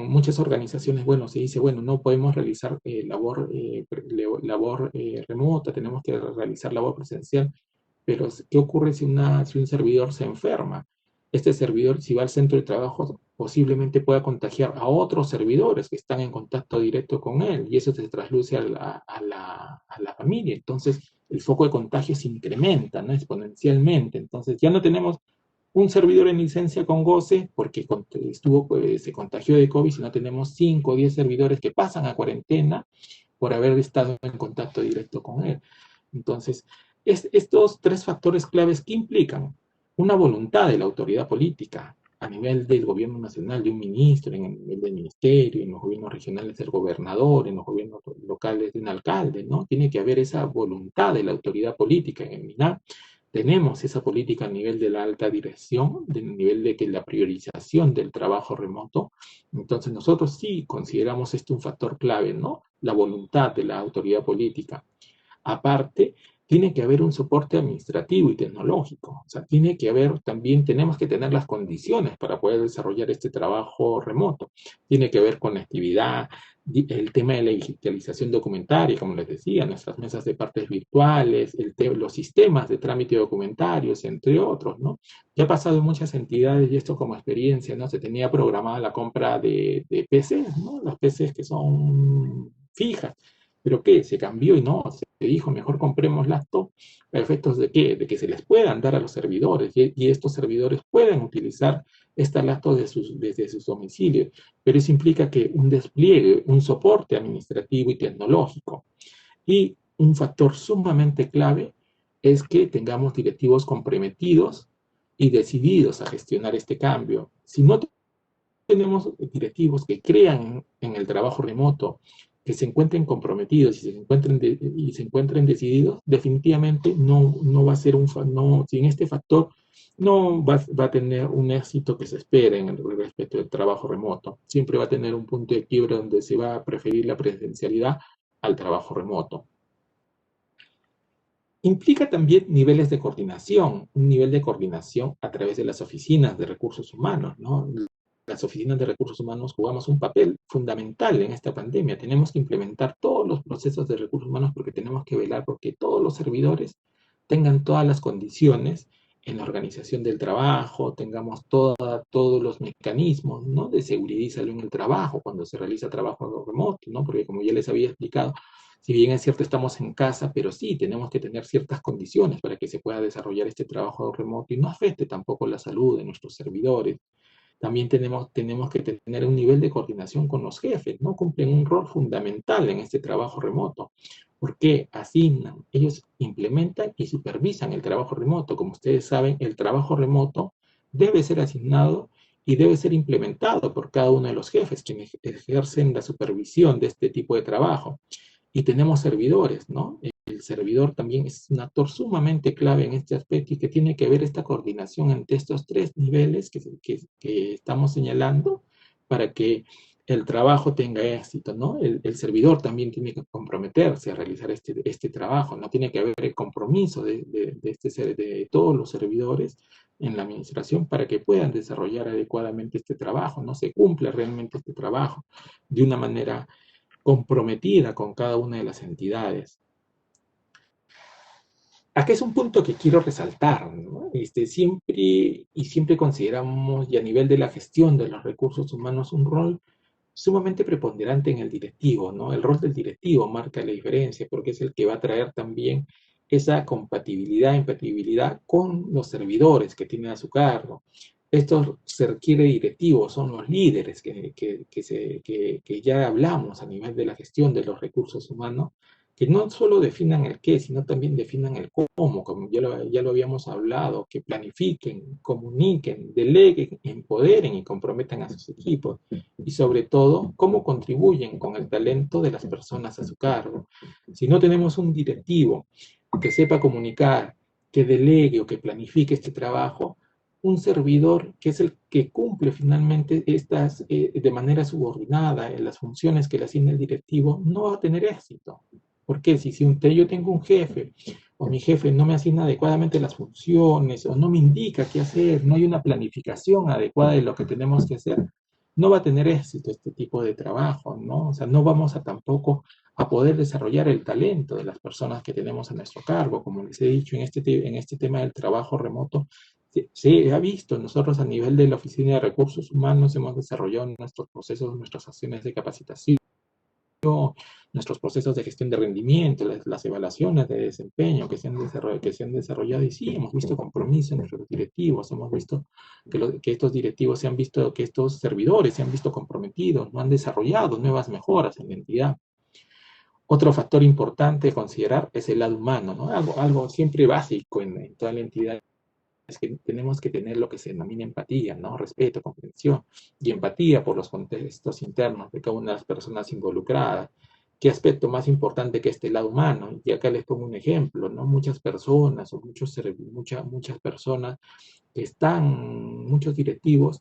muchas organizaciones, bueno, se dice, bueno, no podemos realizar labor remota, tenemos que realizar labor presencial, pero ¿qué ocurre si un servidor se enferma? Este servidor, si va al centro de trabajo, posiblemente pueda contagiar a otros servidores que están en contacto directo con él, y eso se trasluce a la familia. Entonces, el foco de contagio se incrementa, ¿no? Exponencialmente. Entonces, ya no tenemos un servidor en licencia con goce porque se contagió de COVID, sino tenemos 5 o 10 servidores que pasan a cuarentena por haber estado en contacto directo con él. Entonces, estos tres factores claves, ¿qué implican? Una voluntad de la autoridad política a nivel del gobierno nacional, de un ministro, en el nivel del ministerio, en los gobiernos regionales del gobernador, en los gobiernos locales de un alcalde, ¿no? Tiene que haber esa voluntad de la autoridad política. En el MINAP tenemos esa política a nivel de la alta dirección, del nivel de que la priorización del trabajo remoto. Entonces nosotros sí consideramos esto un factor clave, ¿no? La voluntad de la autoridad política. Aparte, tiene que haber un soporte administrativo y tecnológico. O sea, tiene que haber también, tenemos que tener las condiciones para poder desarrollar este trabajo remoto. Tiene que haber conectividad, el tema de la digitalización documentaria, como les decía, nuestras mesas de partes virtuales, los sistemas de trámite de documentarios, entre otros, ¿no? Ya ha pasado en muchas entidades, y esto como experiencia, ¿no? Se tenía programada la compra de PCs, ¿no? Las PCs que son fijas. ¿Pero qué? Se cambió y no, se dijo, mejor compremos laptop a efectos de ¿qué? De que se les puedan dar a los servidores y estos servidores pueden utilizar esta laptop desde sus domicilios. Pero eso implica que un despliegue, un soporte administrativo y tecnológico. Y un factor sumamente clave es que tengamos directivos comprometidos y decididos a gestionar este cambio. Si no tenemos directivos que crean en el trabajo remoto, que que se encuentren comprometidos y se encuentren decididos, definitivamente no va a ser sin este factor no va a tener un éxito que se espera en el respecto del trabajo remoto. Siempre va a tener un punto de quiebre donde se va a preferir la presencialidad al trabajo remoto. Implica también niveles de coordinación, un nivel de coordinación a través de las oficinas de recursos humanos, ¿no? Las oficinas de recursos humanos jugamos un papel fundamental en esta pandemia. Tenemos que implementar todos los procesos de recursos humanos porque tenemos que velar porque todos los servidores tengan todas las condiciones en la organización del trabajo, tengamos todos los mecanismos, ¿no?, de seguridad y salud en el trabajo cuando se realiza trabajo remoto, ¿no? Porque como ya les había explicado, si bien es cierto estamos en casa, pero sí tenemos que tener ciertas condiciones para que se pueda desarrollar este trabajo remoto y no afecte tampoco la salud de nuestros servidores. También tenemos que tener un nivel de coordinación con los jefes, ¿no? Cumplen un rol fundamental en este trabajo remoto, porque asignan, ellos implementan y supervisan el trabajo remoto. Como ustedes saben, el trabajo remoto debe ser asignado y debe ser implementado por cada uno de los jefes quienes ejercen la supervisión de este tipo de trabajo. Y tenemos servidores, ¿no? El servidor también es un actor sumamente clave en este aspecto y que tiene que ver esta coordinación entre estos tres niveles que estamos señalando para que el trabajo tenga éxito, ¿no? El servidor también tiene que comprometerse a realizar este trabajo, ¿no? Tiene que haber el compromiso de todos los servidores en la administración para que puedan desarrollar adecuadamente este trabajo, ¿no? Se cumple realmente este trabajo de una manera comprometida con cada una de las entidades. Aquí es un punto que quiero resaltar, ¿no? Siempre consideramos, y a nivel de la gestión de los recursos humanos, un rol sumamente preponderante en el directivo, ¿no? El rol del directivo marca la diferencia porque es el que va a traer también esa empatibilidad con los servidores que tienen a su cargo. Esto se requiere directivos, son los líderes que ya hablamos a nivel de la gestión de los recursos humanos, que no solo definan el qué, sino también definan el cómo, como ya lo habíamos hablado, que planifiquen, comuniquen, deleguen, empoderen y comprometan a sus equipos. Y sobre todo, cómo contribuyen con el talento de las personas a su cargo. Si no tenemos un directivo que sepa comunicar, que delegue o que planifique este trabajo, un servidor que es el que cumple finalmente de manera subordinada en las funciones que le asigna el directivo, no va a tener éxito. Porque si yo tengo un jefe o mi jefe no me asigna adecuadamente las funciones o no me indica qué hacer, no hay una planificación adecuada de lo que tenemos que hacer, no va a tener éxito este tipo de trabajo, ¿no? O sea, no vamos tampoco a poder desarrollar el talento de las personas que tenemos a nuestro cargo. Como les he dicho, en este tema del trabajo remoto, se ha visto, nosotros a nivel de la Oficina de Recursos Humanos hemos desarrollado nuestros procesos, nuestras acciones de capacitación, nuestros procesos de gestión de rendimiento, las evaluaciones de desempeño que se han desarrollado y sí, hemos visto compromiso en nuestros directivos, hemos visto que estos directivos que estos servidores se han visto comprometidos, no han desarrollado nuevas mejoras en la entidad. Otro factor importante a considerar es el lado humano, ¿no? Algo siempre básico en toda la entidad es que tenemos que tener lo que se denomina empatía, ¿no? Respeto, comprensión y empatía por los contextos internos de cada una de las personas involucradas. ¿Qué aspecto más importante que este lado humano? Y acá les pongo un ejemplo, ¿no? Muchas personas o muchas personas muchos directivos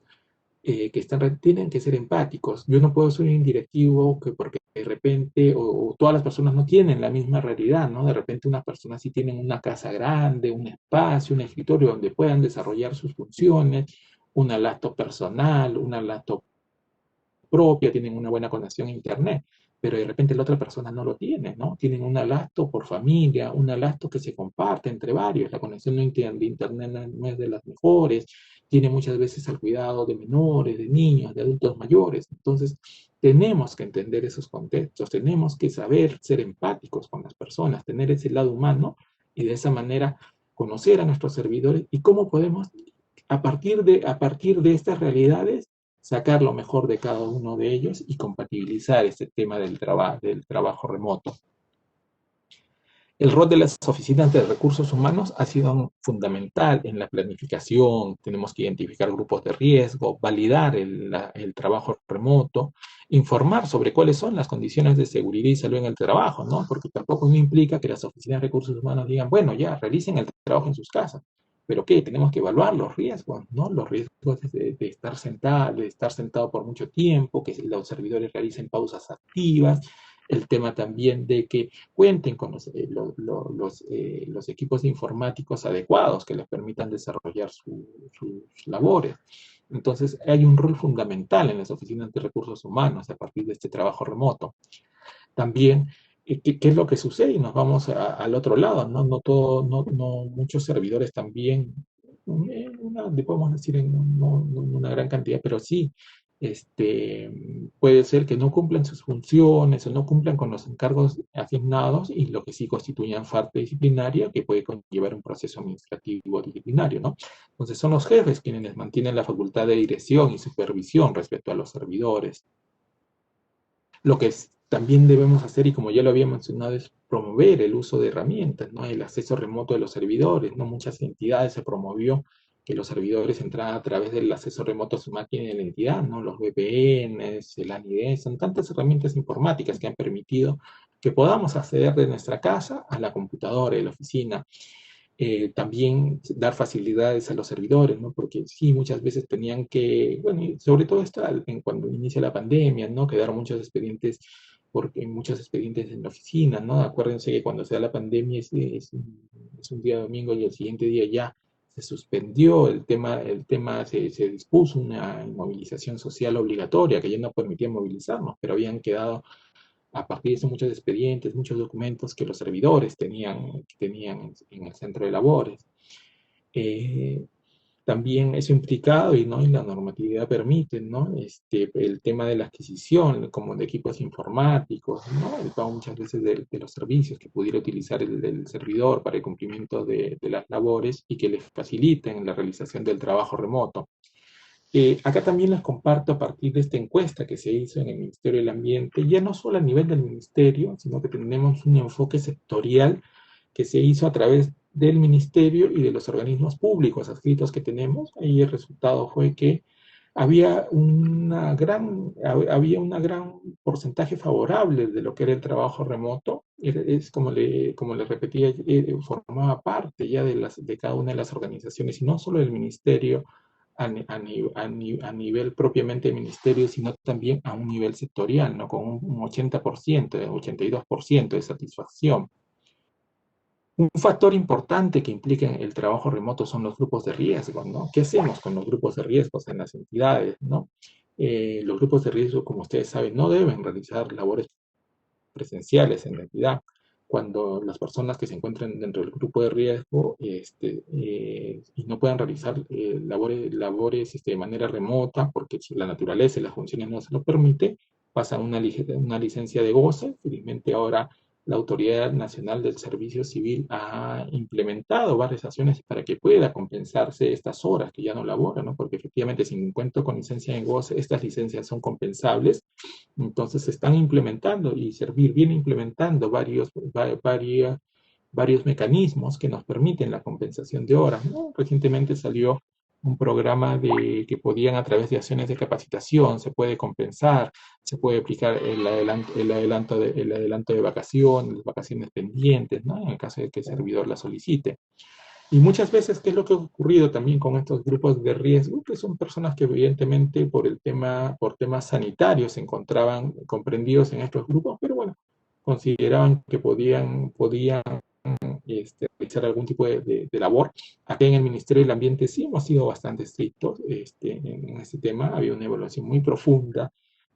tienen que ser empáticos. Yo no puedo ser un directivo porque de repente, o todas las personas no tienen la misma realidad, ¿no? De repente unas personas sí tienen una casa grande, un espacio, un escritorio donde puedan desarrollar sus funciones, una laptop personal, una laptop propia, tienen una buena conexión a internet, pero de repente la otra persona no lo tiene, ¿no? Tienen una laptop por familia, una laptop que se comparte entre varios, la conexión de internet no es de las mejores, tiene muchas veces al cuidado de menores, de niños, de adultos mayores. Entonces, tenemos que entender esos contextos, tenemos que saber ser empáticos con las personas, tener ese lado humano y de esa manera conocer a nuestros servidores y cómo podemos, a partir de estas realidades, sacar lo mejor de cada uno de ellos y compatibilizar este tema del trabajo remoto. El rol de las oficinas de recursos humanos ha sido fundamental en la planificación. Tenemos que identificar grupos de riesgo, validar el trabajo remoto, informar sobre cuáles son las condiciones de seguridad y salud en el trabajo, ¿no? Porque tampoco no implica que las oficinas de recursos humanos digan, bueno, ya, realicen el trabajo en sus casas. ¿Pero qué? Tenemos que evaluar los riesgos, ¿no? Los riesgos de estar sentado por mucho tiempo, que los servidores realicen pausas activas, el tema también de que cuenten con los equipos informáticos adecuados que les permitan desarrollar sus labores. Entonces, hay un rol fundamental en las oficinas de recursos humanos a partir de este trabajo remoto. También, ¿qué es lo que sucede? Y nos vamos al otro lado, ¿no? Muchos servidores también, podemos decir no una gran cantidad, pero sí, puede ser que no cumplan sus funciones o no cumplan con los encargos asignados y lo que sí constituyan falta disciplinaria que puede conllevar un proceso administrativo disciplinario, ¿no? Entonces son los jefes quienes mantienen la facultad de dirección y supervisión respecto a los servidores. Lo que también debemos hacer, y como ya lo había mencionado, es promover el uso de herramientas, ¿no? El acceso remoto de los servidores, ¿no? Muchas entidades se promovió que los servidores entraran a través del acceso remoto a su máquina de la entidad, ¿no? Los VPNs, el ANID, son tantas herramientas informáticas que han permitido que podamos acceder de nuestra casa a la computadora de la oficina. También dar facilidades a los servidores, ¿no? Porque sí, muchas veces tenían que, bueno, y sobre todo esto cuando inicia la pandemia, ¿no? Quedaron muchos expedientes en la oficina, ¿no? Acuérdense que cuando se da la pandemia es un día domingo y el siguiente día ya se suspendió el tema se dispuso una inmovilización social obligatoria que ya no permitía movilizarnos, pero habían quedado a partir de eso muchos expedientes, muchos documentos que los servidores tenían en el centro de labores. También eso implicado, y la normatividad permite, ¿no? El tema de la adquisición, como de equipos informáticos, ¿no? El pago muchas veces de los servicios que pudiera utilizar el servidor para el cumplimiento de las labores y que les faciliten la realización del trabajo remoto. Acá también les comparto a partir de esta encuesta que se hizo en el Ministerio del Ambiente, ya no solo a nivel del Ministerio, sino que tenemos un enfoque sectorial que se hizo a través del Ministerio y de los organismos públicos adscritos que tenemos. Y el resultado fue que había un gran porcentaje favorable de lo que era el trabajo remoto. Es como le repetía, formaba parte ya de cada una de las organizaciones, y no solo del Ministerio, a nivel propiamente de ministerio, sino también a un nivel sectorial, ¿no? Con un 80%, 82% de satisfacción. Un factor importante que implica el trabajo remoto son los grupos de riesgo, ¿no? ¿Qué hacemos con los grupos de riesgos en las entidades, ¿no? Los grupos de riesgo, como ustedes saben, no deben realizar labores presenciales en la entidad. Cuando las personas que se encuentran dentro del grupo de riesgo y no puedan realizar labores de manera remota, porque la naturaleza y las funciones no se lo permite, pasan una licencia de goce. Felizmente ahora la Autoridad Nacional del Servicio Civil ha implementado varias acciones para que pueda compensarse estas horas que ya no labora, ¿no? Porque efectivamente, si encuentro con licencia de goce, estas licencias son compensables. Entonces se están implementando, y Servir viene implementando varios mecanismos que nos permiten la compensación de horas, ¿no? Recientemente salió un programa que podían, a través de acciones de capacitación, se puede compensar, se puede aplicar el adelanto de vacaciones pendientes, ¿no? En el caso de que el servidor la solicite. Y muchas veces, ¿qué es lo que ha ocurrido también con estos grupos de riesgo? Que son personas que evidentemente por temas sanitarios se encontraban comprendidos en estos grupos, pero bueno, consideraban que podían realizar algún tipo de labor. Aquí en el Ministerio del Ambiente sí hemos sido bastante estrictos en este tema. Había una evaluación muy profunda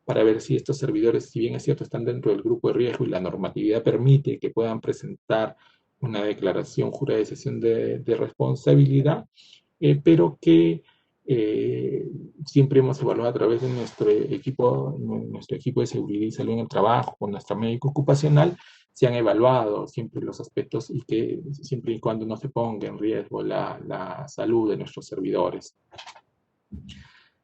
para ver si estos servidores, si bien es cierto, están dentro del grupo de riesgo y la normatividad permite que puedan presentar una declaración jurada de cesión de responsabilidad, pero que siempre hemos evaluado a través de nuestro equipo de seguridad y salud en el trabajo, con nuestra médico ocupacional, se han evaluado siempre los aspectos, y que siempre y cuando no se ponga en riesgo la salud de nuestros servidores.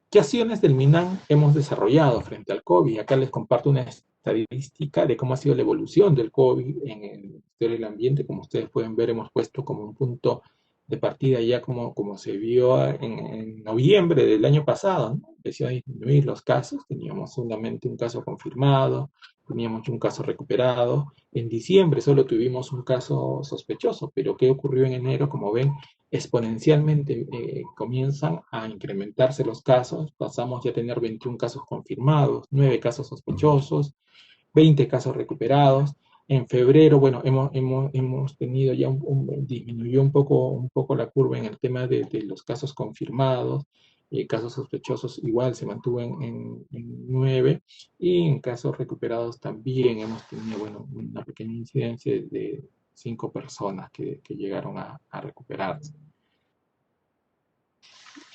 ¿Qué acciones del MINAN hemos desarrollado frente al COVID? Acá les comparto una estadística de cómo ha sido la evolución del COVID en el Ministerio del Ambiente. Como ustedes pueden ver, hemos puesto como un punto de partida ya como se vio en noviembre del año pasado, ¿no? Empezó a disminuir los casos, teníamos solamente un caso confirmado, teníamos un caso recuperado. En diciembre solo tuvimos un caso sospechoso, pero ¿qué ocurrió en enero? Como ven, exponencialmente comienzan a incrementarse los casos. Pasamos ya a tener 21 casos confirmados, 9 casos sospechosos, 20 casos recuperados. En febrero, bueno, hemos tenido ya disminuyó un poco la curva en el tema de los casos confirmados. Casos sospechosos igual se mantuvo en 9, y en casos recuperados también hemos tenido, bueno, una pequeña incidencia de 5 personas que llegaron a recuperarse.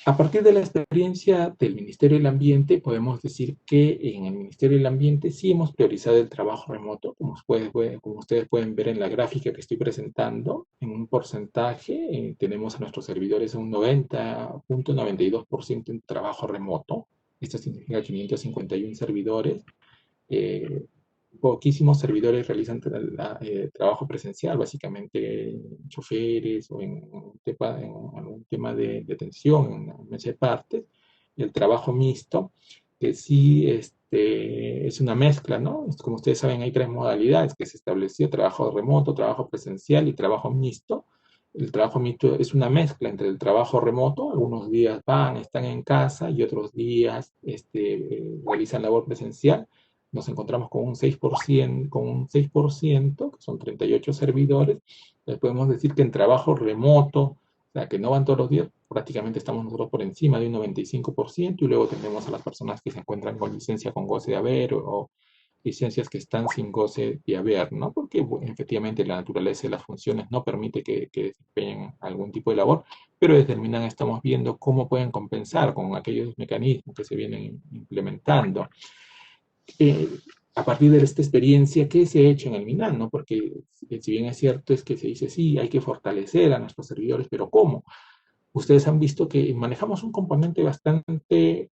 A partir de la experiencia del Ministerio del Ambiente, podemos decir que en el Ministerio del Ambiente sí hemos priorizado el trabajo remoto, como ustedes pueden ver en la gráfica que estoy presentando. En un porcentaje, tenemos a nuestros servidores en un 90.92% en trabajo remoto. Esto significa 551 servidores. Poquísimos servidores realizan trabajo presencial, básicamente choferes o en algún tema de detención, en ese parte. El trabajo mixto, que sí es una mezcla, ¿no? Como ustedes saben, hay 3 modalidades que se estableció: trabajo remoto, trabajo presencial y trabajo mixto. El trabajo mixto es una mezcla entre el trabajo remoto, algunos días están en casa, y otros días realizan labor presencial. Nos encontramos con un 6%, que son 38 servidores. Les podemos decir que en trabajo remoto, o sea, que no van todos los días, prácticamente estamos nosotros por encima de un 95%, y luego tenemos a las personas que se encuentran con licencia con goce de haber, o licencias que están sin goce de haber, ¿no? Porque efectivamente la naturaleza de las funciones no permite que desempeñen algún tipo de labor, pero determinan, estamos viendo cómo pueden compensar con aquellos mecanismos que se vienen implementando. A partir de esta experiencia, ¿qué se ha hecho en el MINAL? ¿No? Porque si bien es cierto, es que se dice, sí, hay que fortalecer a nuestros servidores, pero ¿cómo? Ustedes han visto que manejamos un componente bastante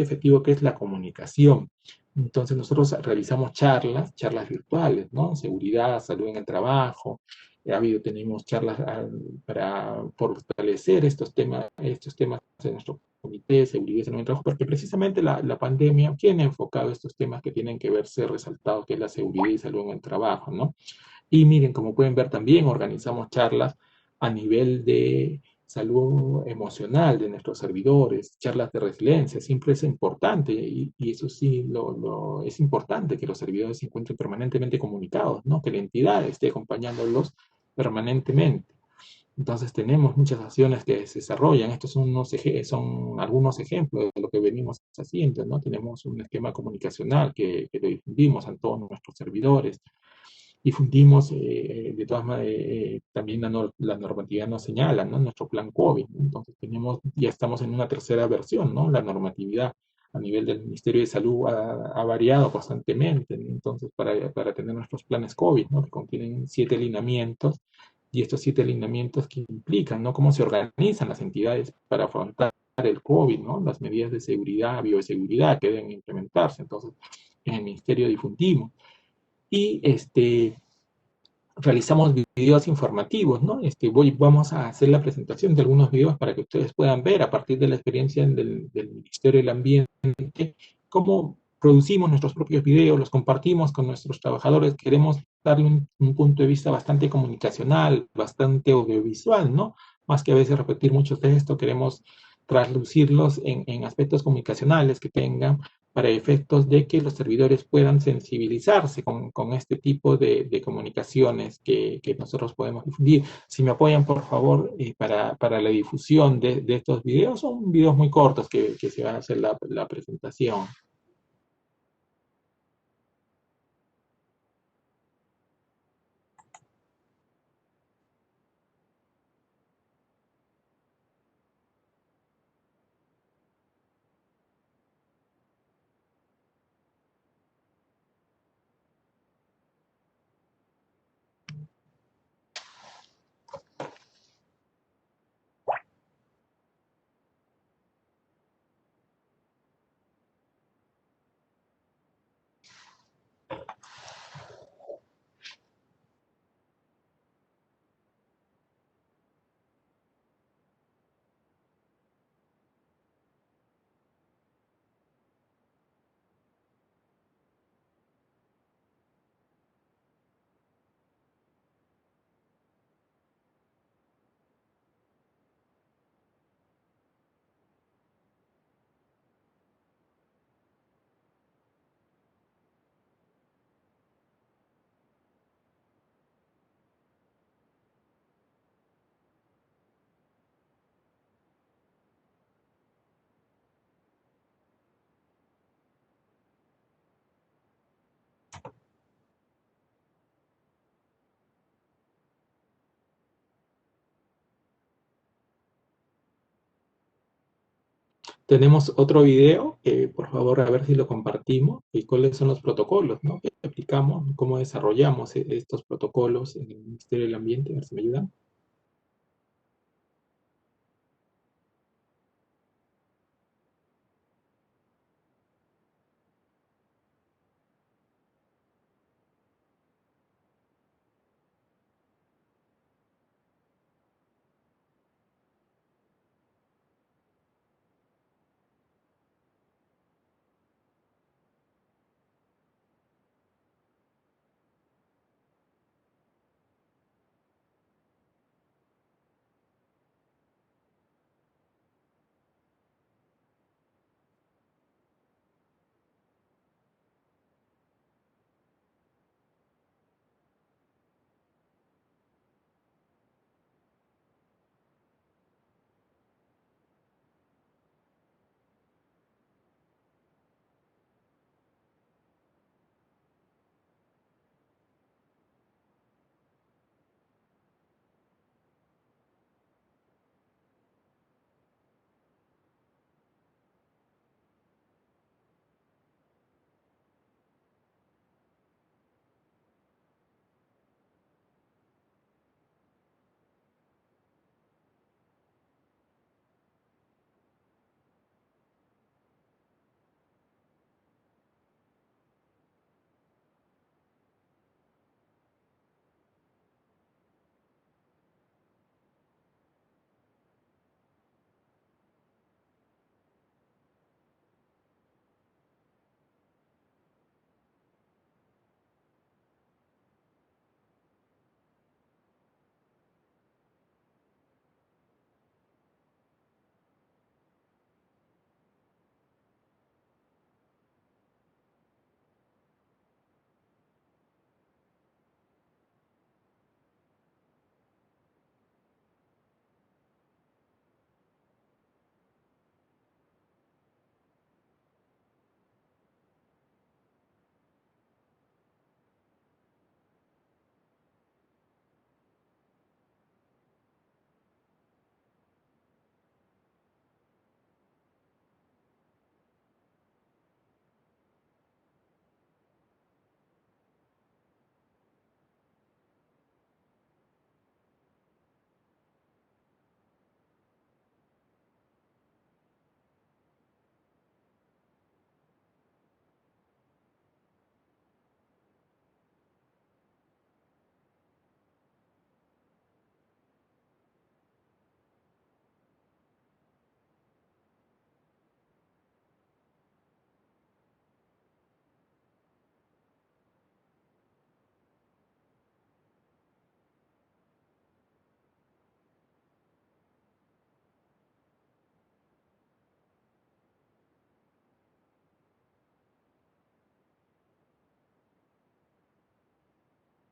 efectivo, que es la comunicación. Entonces nosotros realizamos charlas virtuales, ¿no? Seguridad, salud en el trabajo. Tenemos charlas para fortalecer estos temas de nuestro comité de seguridad y salud en el trabajo, porque precisamente la pandemia tiene enfocado estos temas que tienen que verse resaltados, que es la seguridad y salud en el trabajo, ¿no? Y miren, como pueden ver, también organizamos charlas a nivel de salud emocional de nuestros servidores, charlas de resiliencia. Siempre es importante, y eso sí, es importante que los servidores se encuentren permanentemente comunicados, ¿no? Que la entidad esté acompañándolos permanentemente. Entonces tenemos muchas acciones que se desarrollan. Estos son algunos ejemplos de lo que venimos haciendo, ¿no? Tenemos un esquema comunicacional que lo difundimos a todos nuestros servidores. Difundimos, de todas maneras, también la normatividad nos señala, ¿no? Nuestro plan COVID, ¿no? Entonces ya estamos en una tercera versión, ¿no? La normatividad a nivel del Ministerio de Salud ha variado constantemente, ¿no? Entonces, para tener nuestros planes COVID, ¿no? Que contienen 7 lineamientos, y estos 7 lineamientos que implican, ¿no? Cómo se organizan las entidades para afrontar el COVID, ¿no? Las medidas de seguridad, bioseguridad que deben implementarse. Entonces, en el Ministerio difundimos. Y realizamos videos informativos, ¿no? Vamos a hacer la presentación de algunos videos para que ustedes puedan ver, a partir de la experiencia del Ministerio del Ambiente, cómo producimos nuestros propios videos, los compartimos con nuestros trabajadores. Queremos darle un punto de vista bastante comunicacional, bastante audiovisual, ¿no? Más que a veces repetir mucho texto, queremos traducirlos en aspectos comunicacionales que tengan, para efectos de que los servidores puedan sensibilizarse con este tipo de comunicaciones que nosotros podemos difundir. Si me apoyan, por favor, para la difusión de estos videos. Son videos muy cortos que se va a hacer la presentación. Tenemos otro video, por favor, a ver si lo compartimos, y cuáles son los protocolos, ¿no?, que aplicamos, cómo desarrollamos estos protocolos en el Ministerio del Ambiente. A ver si me ayudan.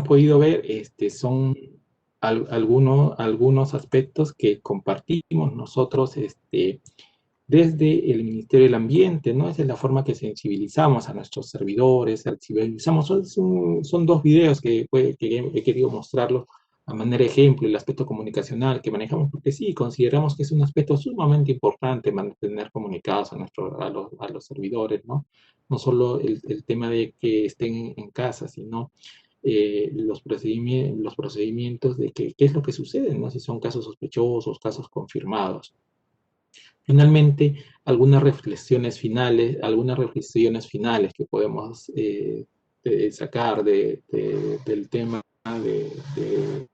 Podido ver, son algunos aspectos que compartimos nosotros, desde el Ministerio del Ambiente, ¿no? Esa es la forma que sensibilizamos a nuestros servidores, sensibilizamos. Son dos videos que he querido mostrarlos a manera de ejemplo, el aspecto comunicacional que manejamos, porque sí, consideramos que es un aspecto sumamente importante mantener comunicados a los servidores, ¿no? No solo el tema de que estén en casa, sino los procedimientos de qué es lo que sucede, ¿no? Si son casos sospechosos, casos confirmados. Finalmente, algunas reflexiones finales que podemos sacar del tema de,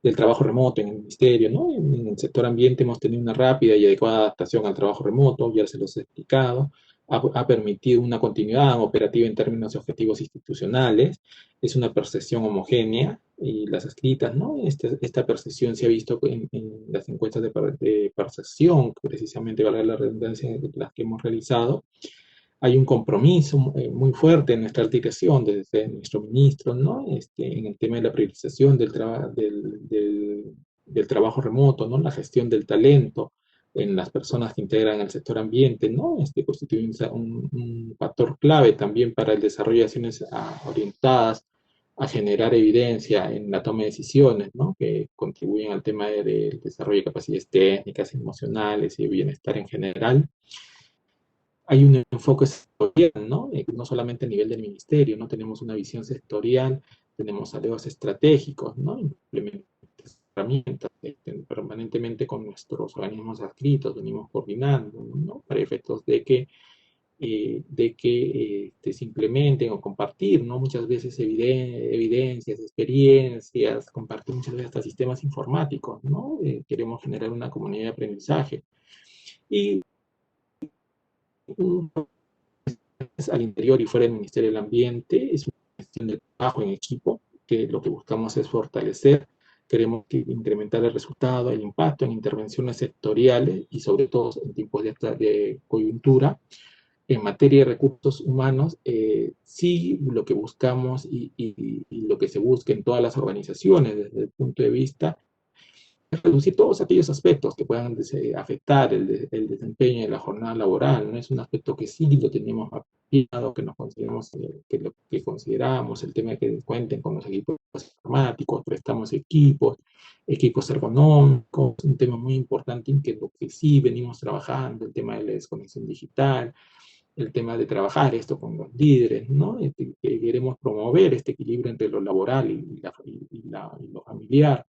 del trabajo remoto en el ministerio, ¿no? En el sector ambiente hemos tenido una rápida y adecuada adaptación al trabajo remoto, ya se los he explicado, ha permitido una continuidad operativa en términos de objetivos institucionales, es una percepción homogénea y las escritas, ¿no? Esta percepción se ha visto en las encuestas de percepción, que precisamente valga la redundancia de las que hemos realizado. Hay un compromiso muy fuerte en nuestra dirección desde nuestro ministro, ¿no? En el tema de la priorización del trabajo remoto, ¿no? La gestión del talento en las personas que integran el sector ambiente, ¿no? Constituye un factor clave también para el desarrollo de acciones orientadas a generar evidencia en la toma de decisiones, ¿no? Que contribuyen al tema del desarrollo de capacidades técnicas, emocionales y de bienestar en general. Hay un enfoque sectorial, ¿no? No solamente a nivel del ministerio, ¿no? Tenemos una visión sectorial, tenemos aliados estratégicos, ¿no? Implementamos herramientas permanentemente con nuestros organismos adscritos, venimos coordinando, ¿no? Para efectos de que se implementen o compartir, ¿no? Muchas veces evidencias, experiencias, compartir muchas veces hasta sistemas informáticos, ¿no? Queremos generar una comunidad de aprendizaje. Y al interior y fuera del Ministerio del Ambiente es una gestión del trabajo en equipo, que lo que buscamos es fortalecer. Queremos incrementar el resultado, el impacto en intervenciones sectoriales y sobre todo en tiempos de coyuntura. En materia de recursos humanos, sí lo que buscamos y lo que se busca en todas las organizaciones desde el punto de vista es reducir todos aquellos aspectos que puedan afectar el desempeño de la jornada laboral. No es un aspecto que sí lo tenemos mapeado, que nos consideramos, que lo que consideramos, el tema de que cuenten con los equipos informáticos, prestamos equipos ergonómicos, un tema muy importante en que lo que sí venimos trabajando, el tema de la desconexión digital, el tema de trabajar esto con los líderes, ¿no? Queremos promover este equilibrio entre lo laboral y lo familiar.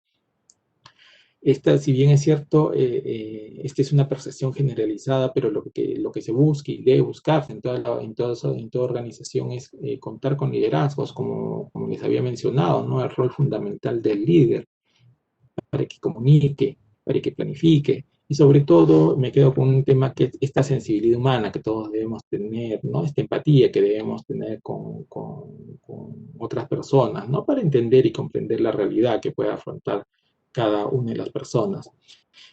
Si bien es cierto, esta es una percepción generalizada, pero lo que se busca y debe buscarse en toda organización es contar con liderazgos, como les había mencionado, ¿no? El rol fundamental del líder para que comunique, para que planifique, y sobre todo me quedo con un tema que es esta sensibilidad humana que todos debemos tener, ¿no? Esta empatía que debemos tener con otras personas, ¿no? Para entender y comprender la realidad que puede afrontar cada una de las personas.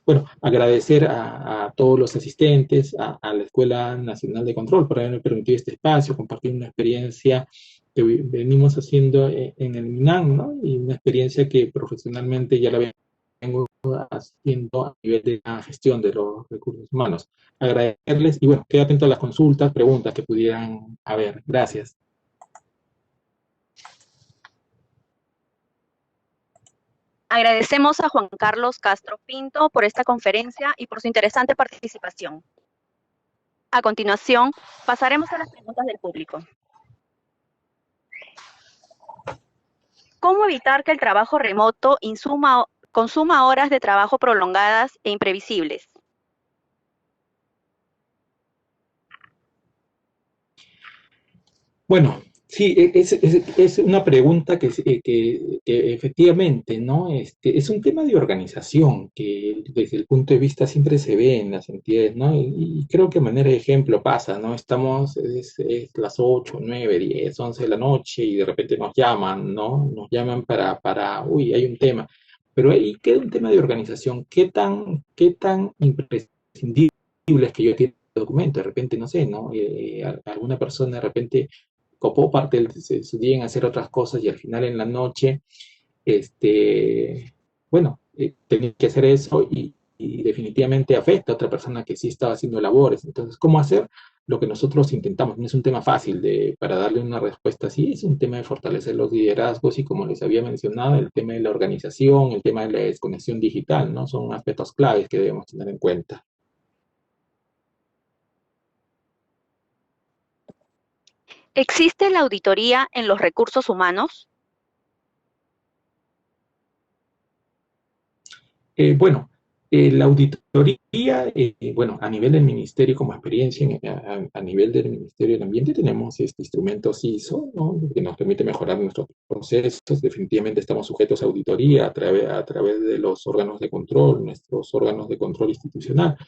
Bueno, agradecer a todos los asistentes, a la Escuela Nacional de Control por haberme permitido este espacio, compartir una experiencia que venimos haciendo en el MINAN, ¿no? Y una experiencia que profesionalmente ya la vengo haciendo a nivel de la gestión de los recursos humanos. Agradecerles y bueno, quedo atento a las consultas, preguntas que pudieran haber. Gracias. Agradecemos a Juan Carlos Castro Pinto por esta conferencia y por su interesante participación. A continuación, pasaremos a las preguntas del público. ¿Cómo evitar que el trabajo remoto consuma horas de trabajo prolongadas e imprevisibles? Bueno, sí, es una pregunta que efectivamente, ¿no? Es un tema de organización que desde el punto de vista siempre se ve en las entidades, ¿no? Y creo que a manera de ejemplo pasa, ¿no? Estamos, es las 8, 9, 10, 11 de la noche y de repente nos llaman, ¿no? Nos llaman uy, hay un tema. Pero ahí queda un tema de organización. ¿Qué tan imprescindible es que yo tenga el documento? De repente, no sé, ¿no? Alguna persona de repente copó parte de su día en hacer otras cosas y al final en la noche, bueno, tenía que hacer eso y definitivamente afecta a otra persona que sí estaba haciendo labores. Entonces, ¿cómo hacer? Lo que nosotros intentamos, no es un tema fácil para darle una respuesta así, es un tema de fortalecer los liderazgos y como les había mencionado, el tema de la organización, el tema de la desconexión digital, ¿no? Son aspectos claves que debemos tener en cuenta. ¿Existe la auditoría en los recursos humanos? Bueno, la auditoría, bueno, a nivel del Ministerio, como experiencia, a nivel del Ministerio del Ambiente, tenemos instrumentos ISO, ¿no? Que nos permite mejorar nuestros procesos. Definitivamente estamos sujetos a auditoría a través de los órganos de control, nuestros órganos de control institucional.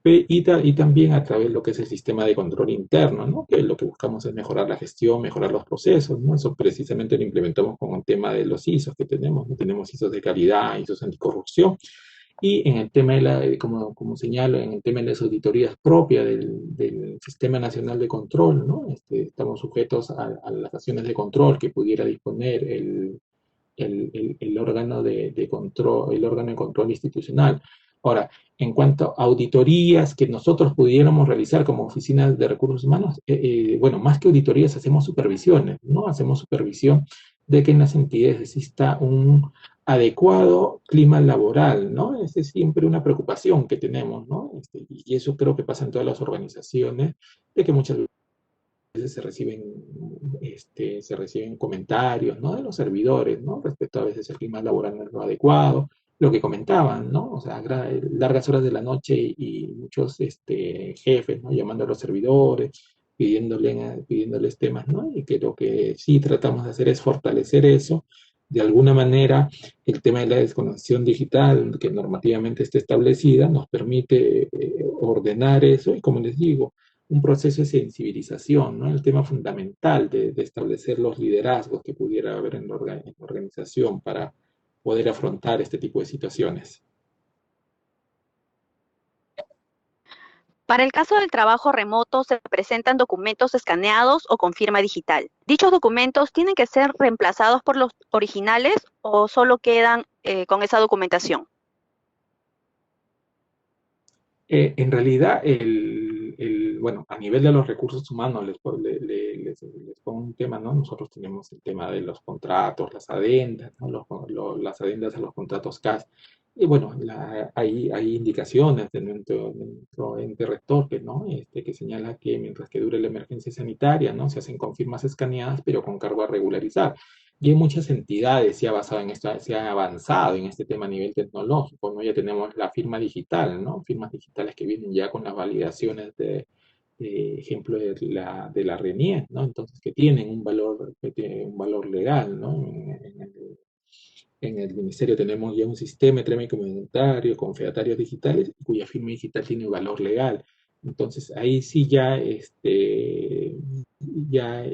Y también a través de lo que es el sistema de control interno, ¿no? Que lo que buscamos es mejorar la gestión, mejorar los procesos, ¿no? Eso precisamente lo implementamos con el tema de los ISOs que tenemos, ¿no? Tenemos ISOs de calidad, ISOs anticorrupción, y en el tema como señalo, en el tema de las auditorías propias del Sistema Nacional de Control, ¿no? Estamos sujetos a las acciones de control que pudiera disponer el órgano de control, el órgano de control institucional. Ahora, en cuanto a auditorías que nosotros pudiéramos realizar como oficinas de recursos humanos, bueno, más que auditorías hacemos supervisiones, ¿no? Hacemos supervisión de que en las entidades exista un adecuado clima laboral, ¿no? Esa es siempre una preocupación que tenemos, ¿no? Y eso creo que pasa en todas las organizaciones, de que muchas veces se reciben comentarios, ¿no? De los servidores, ¿no? Respecto a veces el clima laboral no es lo adecuado, lo que comentaban, ¿no? O sea, largas horas de la noche y muchos jefes, ¿no? Llamando a los servidores, pidiéndoles temas, ¿no? Y que lo que sí tratamos de hacer es fortalecer eso. De alguna manera, el tema de la desconexión digital, que normativamente está establecida, nos permite ordenar eso y, como les digo, un proceso de sensibilización, ¿no? El tema fundamental de establecer los liderazgos que pudiera haber en la organización para poder afrontar este tipo de situaciones. Para el caso del trabajo remoto, se presentan documentos escaneados o con firma digital. ¿Dichos documentos tienen que ser reemplazados por los originales o solo quedan con esa documentación? En realidad, bueno, a nivel de los recursos humanos, les pongo un tema, ¿no? Nosotros tenemos el tema de los contratos, las adendas, ¿no? Las adendas a los contratos CAS. Y bueno, hay indicaciones de nuestro ente rector ¿no? Que señala que mientras que dure la emergencia sanitaria, ¿no? Se hacen con firmas escaneadas, pero con cargo a regularizar. Y hay muchas entidades se ha basado en esto, se ha avanzado en este tema a nivel tecnológico, ¿no? Ya tenemos la firma digital, ¿no? Firmas digitales que vienen ya con las validaciones ejemplo, de la RENIEC, ¿no? Entonces, que tienen que tienen un valor legal, ¿no? En el Ministerio tenemos ya un sistema de trámite comunitario con fedatarios digitales cuya firma digital tiene valor legal. Entonces, ahí sí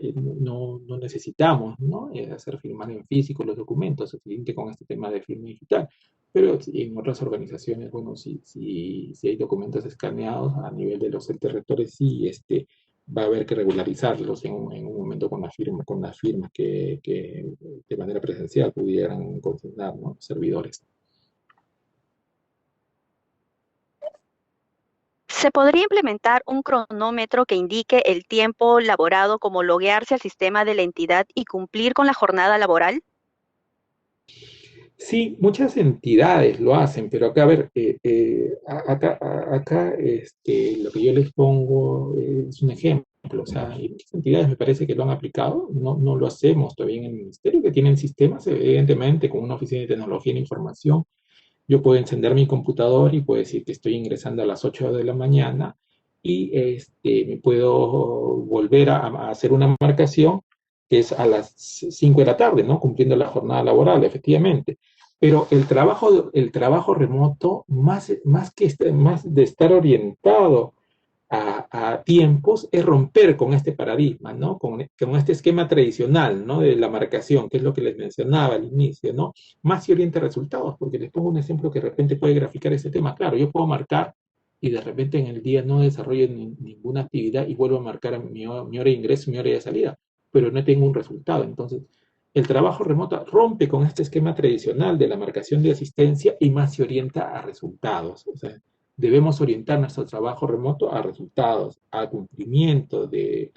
no necesitamos, ¿no? Hacer firmar en físico los documentos, suficiente con este tema de firma digital. Pero en otras organizaciones, bueno, si hay documentos escaneados a nivel de los entes rectores, sí, va a haber que regularizarlos en un momento con las firmas que de manera presencial pudieran consignar, ¿no? Servidores. ¿Se podría implementar un cronómetro que indique el tiempo laborado como loguearse al sistema de la entidad y cumplir con la jornada laboral? Sí, muchas entidades lo hacen, pero acá, a ver, acá lo que yo les pongo es un ejemplo. O sea, y muchas entidades me parece que lo han aplicado, no lo hacemos todavía en el ministerio, que tienen sistemas, evidentemente, con una oficina de tecnología e información. Yo puedo encender mi computador y puedo decir que estoy ingresando a las 8 de la mañana y me puedo volver a hacer una marcación que es a las 5 de la tarde, ¿no? Cumpliendo la jornada laboral, efectivamente. Pero el trabajo remoto, más de estar orientado a tiempos, es romper con este paradigma, ¿no? Con este esquema tradicional, ¿no? De la marcación, que es lo que les mencionaba al inicio, ¿no? Más se orienta a resultados, porque les pongo un ejemplo que de repente puede graficar ese tema. Claro, yo puedo marcar y de repente en el día no desarrollo ninguna actividad y vuelvo a marcar mi hora de ingreso, mi hora de salida, pero no tengo un resultado. Entonces, el trabajo remoto rompe con este esquema tradicional de la marcación de asistencia y más se orienta a resultados. O sea, debemos orientar nuestro trabajo remoto a resultados, al cumplimiento de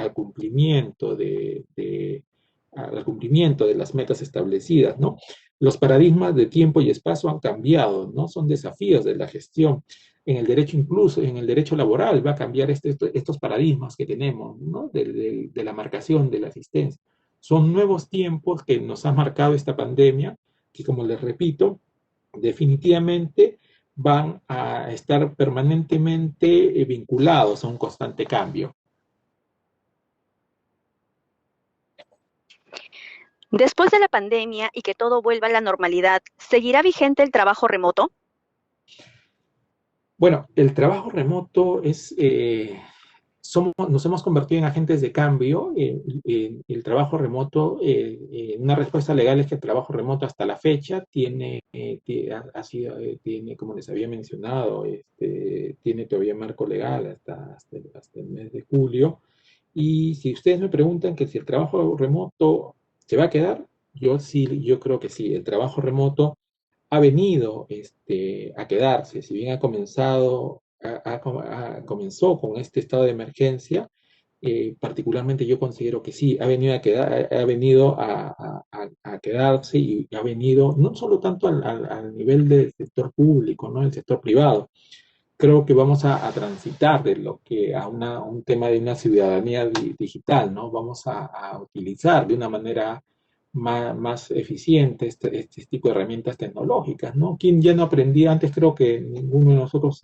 las metas establecidas, ¿no? Los paradigmas de tiempo y espacio han cambiado, ¿no? Son desafíos de la gestión. En el derecho, incluso en el derecho laboral, va a cambiar estos paradigmas que tenemos, ¿no? De la marcación, de la asistencia. Son nuevos tiempos que nos ha marcado esta pandemia, que, como les repito, definitivamente van a estar permanentemente vinculados a un constante cambio. Después de la pandemia y que todo vuelva a la normalidad, ¿seguirá vigente el trabajo remoto? Bueno, el trabajo remoto nos hemos convertido en agentes de cambio. El trabajo remoto, una respuesta legal es que el trabajo remoto hasta la fecha tiene, como les había mencionado, tiene todavía marco legal hasta el mes de julio. Y si ustedes me preguntan que si el trabajo remoto se va a quedar, yo creo que sí. El trabajo remoto ha venido a quedarse, si bien comenzó con este estado de emergencia, particularmente yo considero que sí, ha venido a quedarse y ha venido no solo tanto al nivel del sector público, ¿no? El sector privado. Creo que vamos a transitar de lo que a un tema de una ciudadanía digital, ¿no? Vamos a utilizar de una manera más eficiente este tipo de herramientas tecnológicas, ¿no? Quien ya no aprendía antes, creo que ninguno de nosotros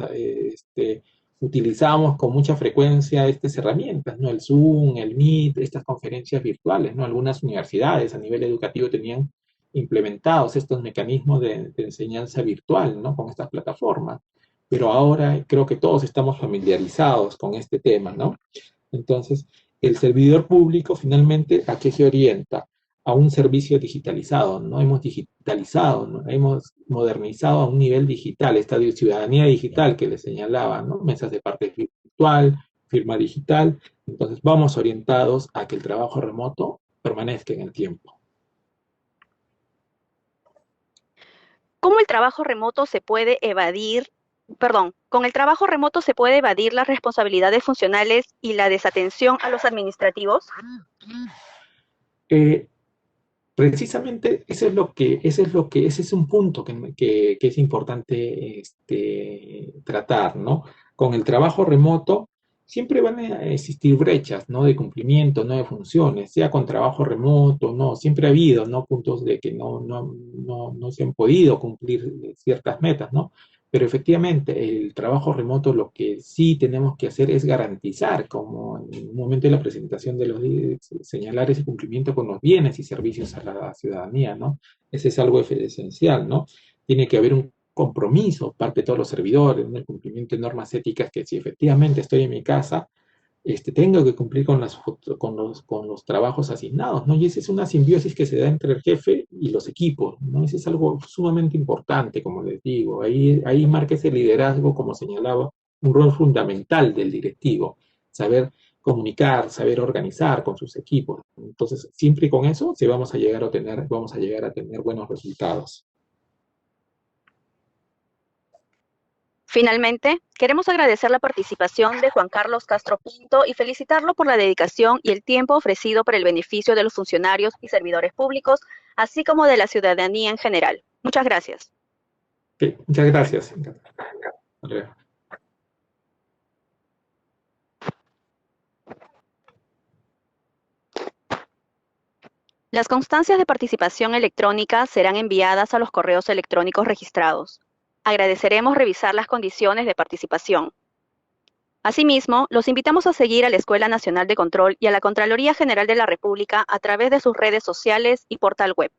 utilizábamos con mucha frecuencia estas herramientas, ¿no? El Zoom, el Meet, estas conferencias virtuales, ¿no? Algunas universidades a nivel educativo tenían implementados estos mecanismos de enseñanza virtual, ¿no? Con estas plataformas. Pero ahora creo que todos estamos familiarizados con este tema, ¿no? Entonces, el servidor público finalmente, ¿a qué se orienta? A un servicio digitalizado, ¿no? Hemos digitalizado, ¿no? Hemos modernizado a un nivel digital, esta ciudadanía digital que les señalaba, ¿no? Mesas de parte virtual, firma digital. Entonces, vamos orientados a que el trabajo remoto permanezca en el tiempo. ¿Cómo el trabajo remoto se puede evadir? Con el trabajo remoto se puede evadir las responsabilidades funcionales y la desatención a los administrativos. Precisamente ese es un punto que es importante tratar, ¿no? Con el trabajo remoto siempre van a existir brechas, ¿no? De cumplimiento, ¿no? De funciones, sea con trabajo remoto, ¿no? Siempre ha habido, ¿no? Puntos de que no se han podido cumplir ciertas metas, ¿no? Pero efectivamente, el trabajo remoto lo que sí tenemos que hacer es garantizar, como en un momento de la presentación de los señalar ese cumplimiento con los bienes y servicios a la ciudadanía, ¿no? Ese es algo esencial, ¿no? Tiene que haber un compromiso parte de todos los servidores, ¿no? El cumplimiento de normas éticas que si efectivamente estoy en mi casa, tengo que cumplir con los trabajos asignados, ¿no? Y esa es una simbiosis que se da entre el jefe y los equipos, ¿no? Eso es algo sumamente importante, como les digo. Ahí marca ese liderazgo, como señalaba, un rol fundamental del directivo, saber comunicar, saber organizar con sus equipos. Entonces, siempre con eso vamos a llegar a tener buenos resultados. Finalmente, queremos agradecer la participación de Juan Carlos Castro Pinto y felicitarlo por la dedicación y el tiempo ofrecido para el beneficio de los funcionarios y servidores públicos, así como de la ciudadanía en general. Muchas gracias. Okay, muchas gracias. Las constancias de participación electrónica serán enviadas a los correos electrónicos registrados. Agradeceremos revisar las condiciones de participación. Asimismo, los invitamos a seguir a la Escuela Nacional de Control y a la Contraloría General de la República a través de sus redes sociales y portal web.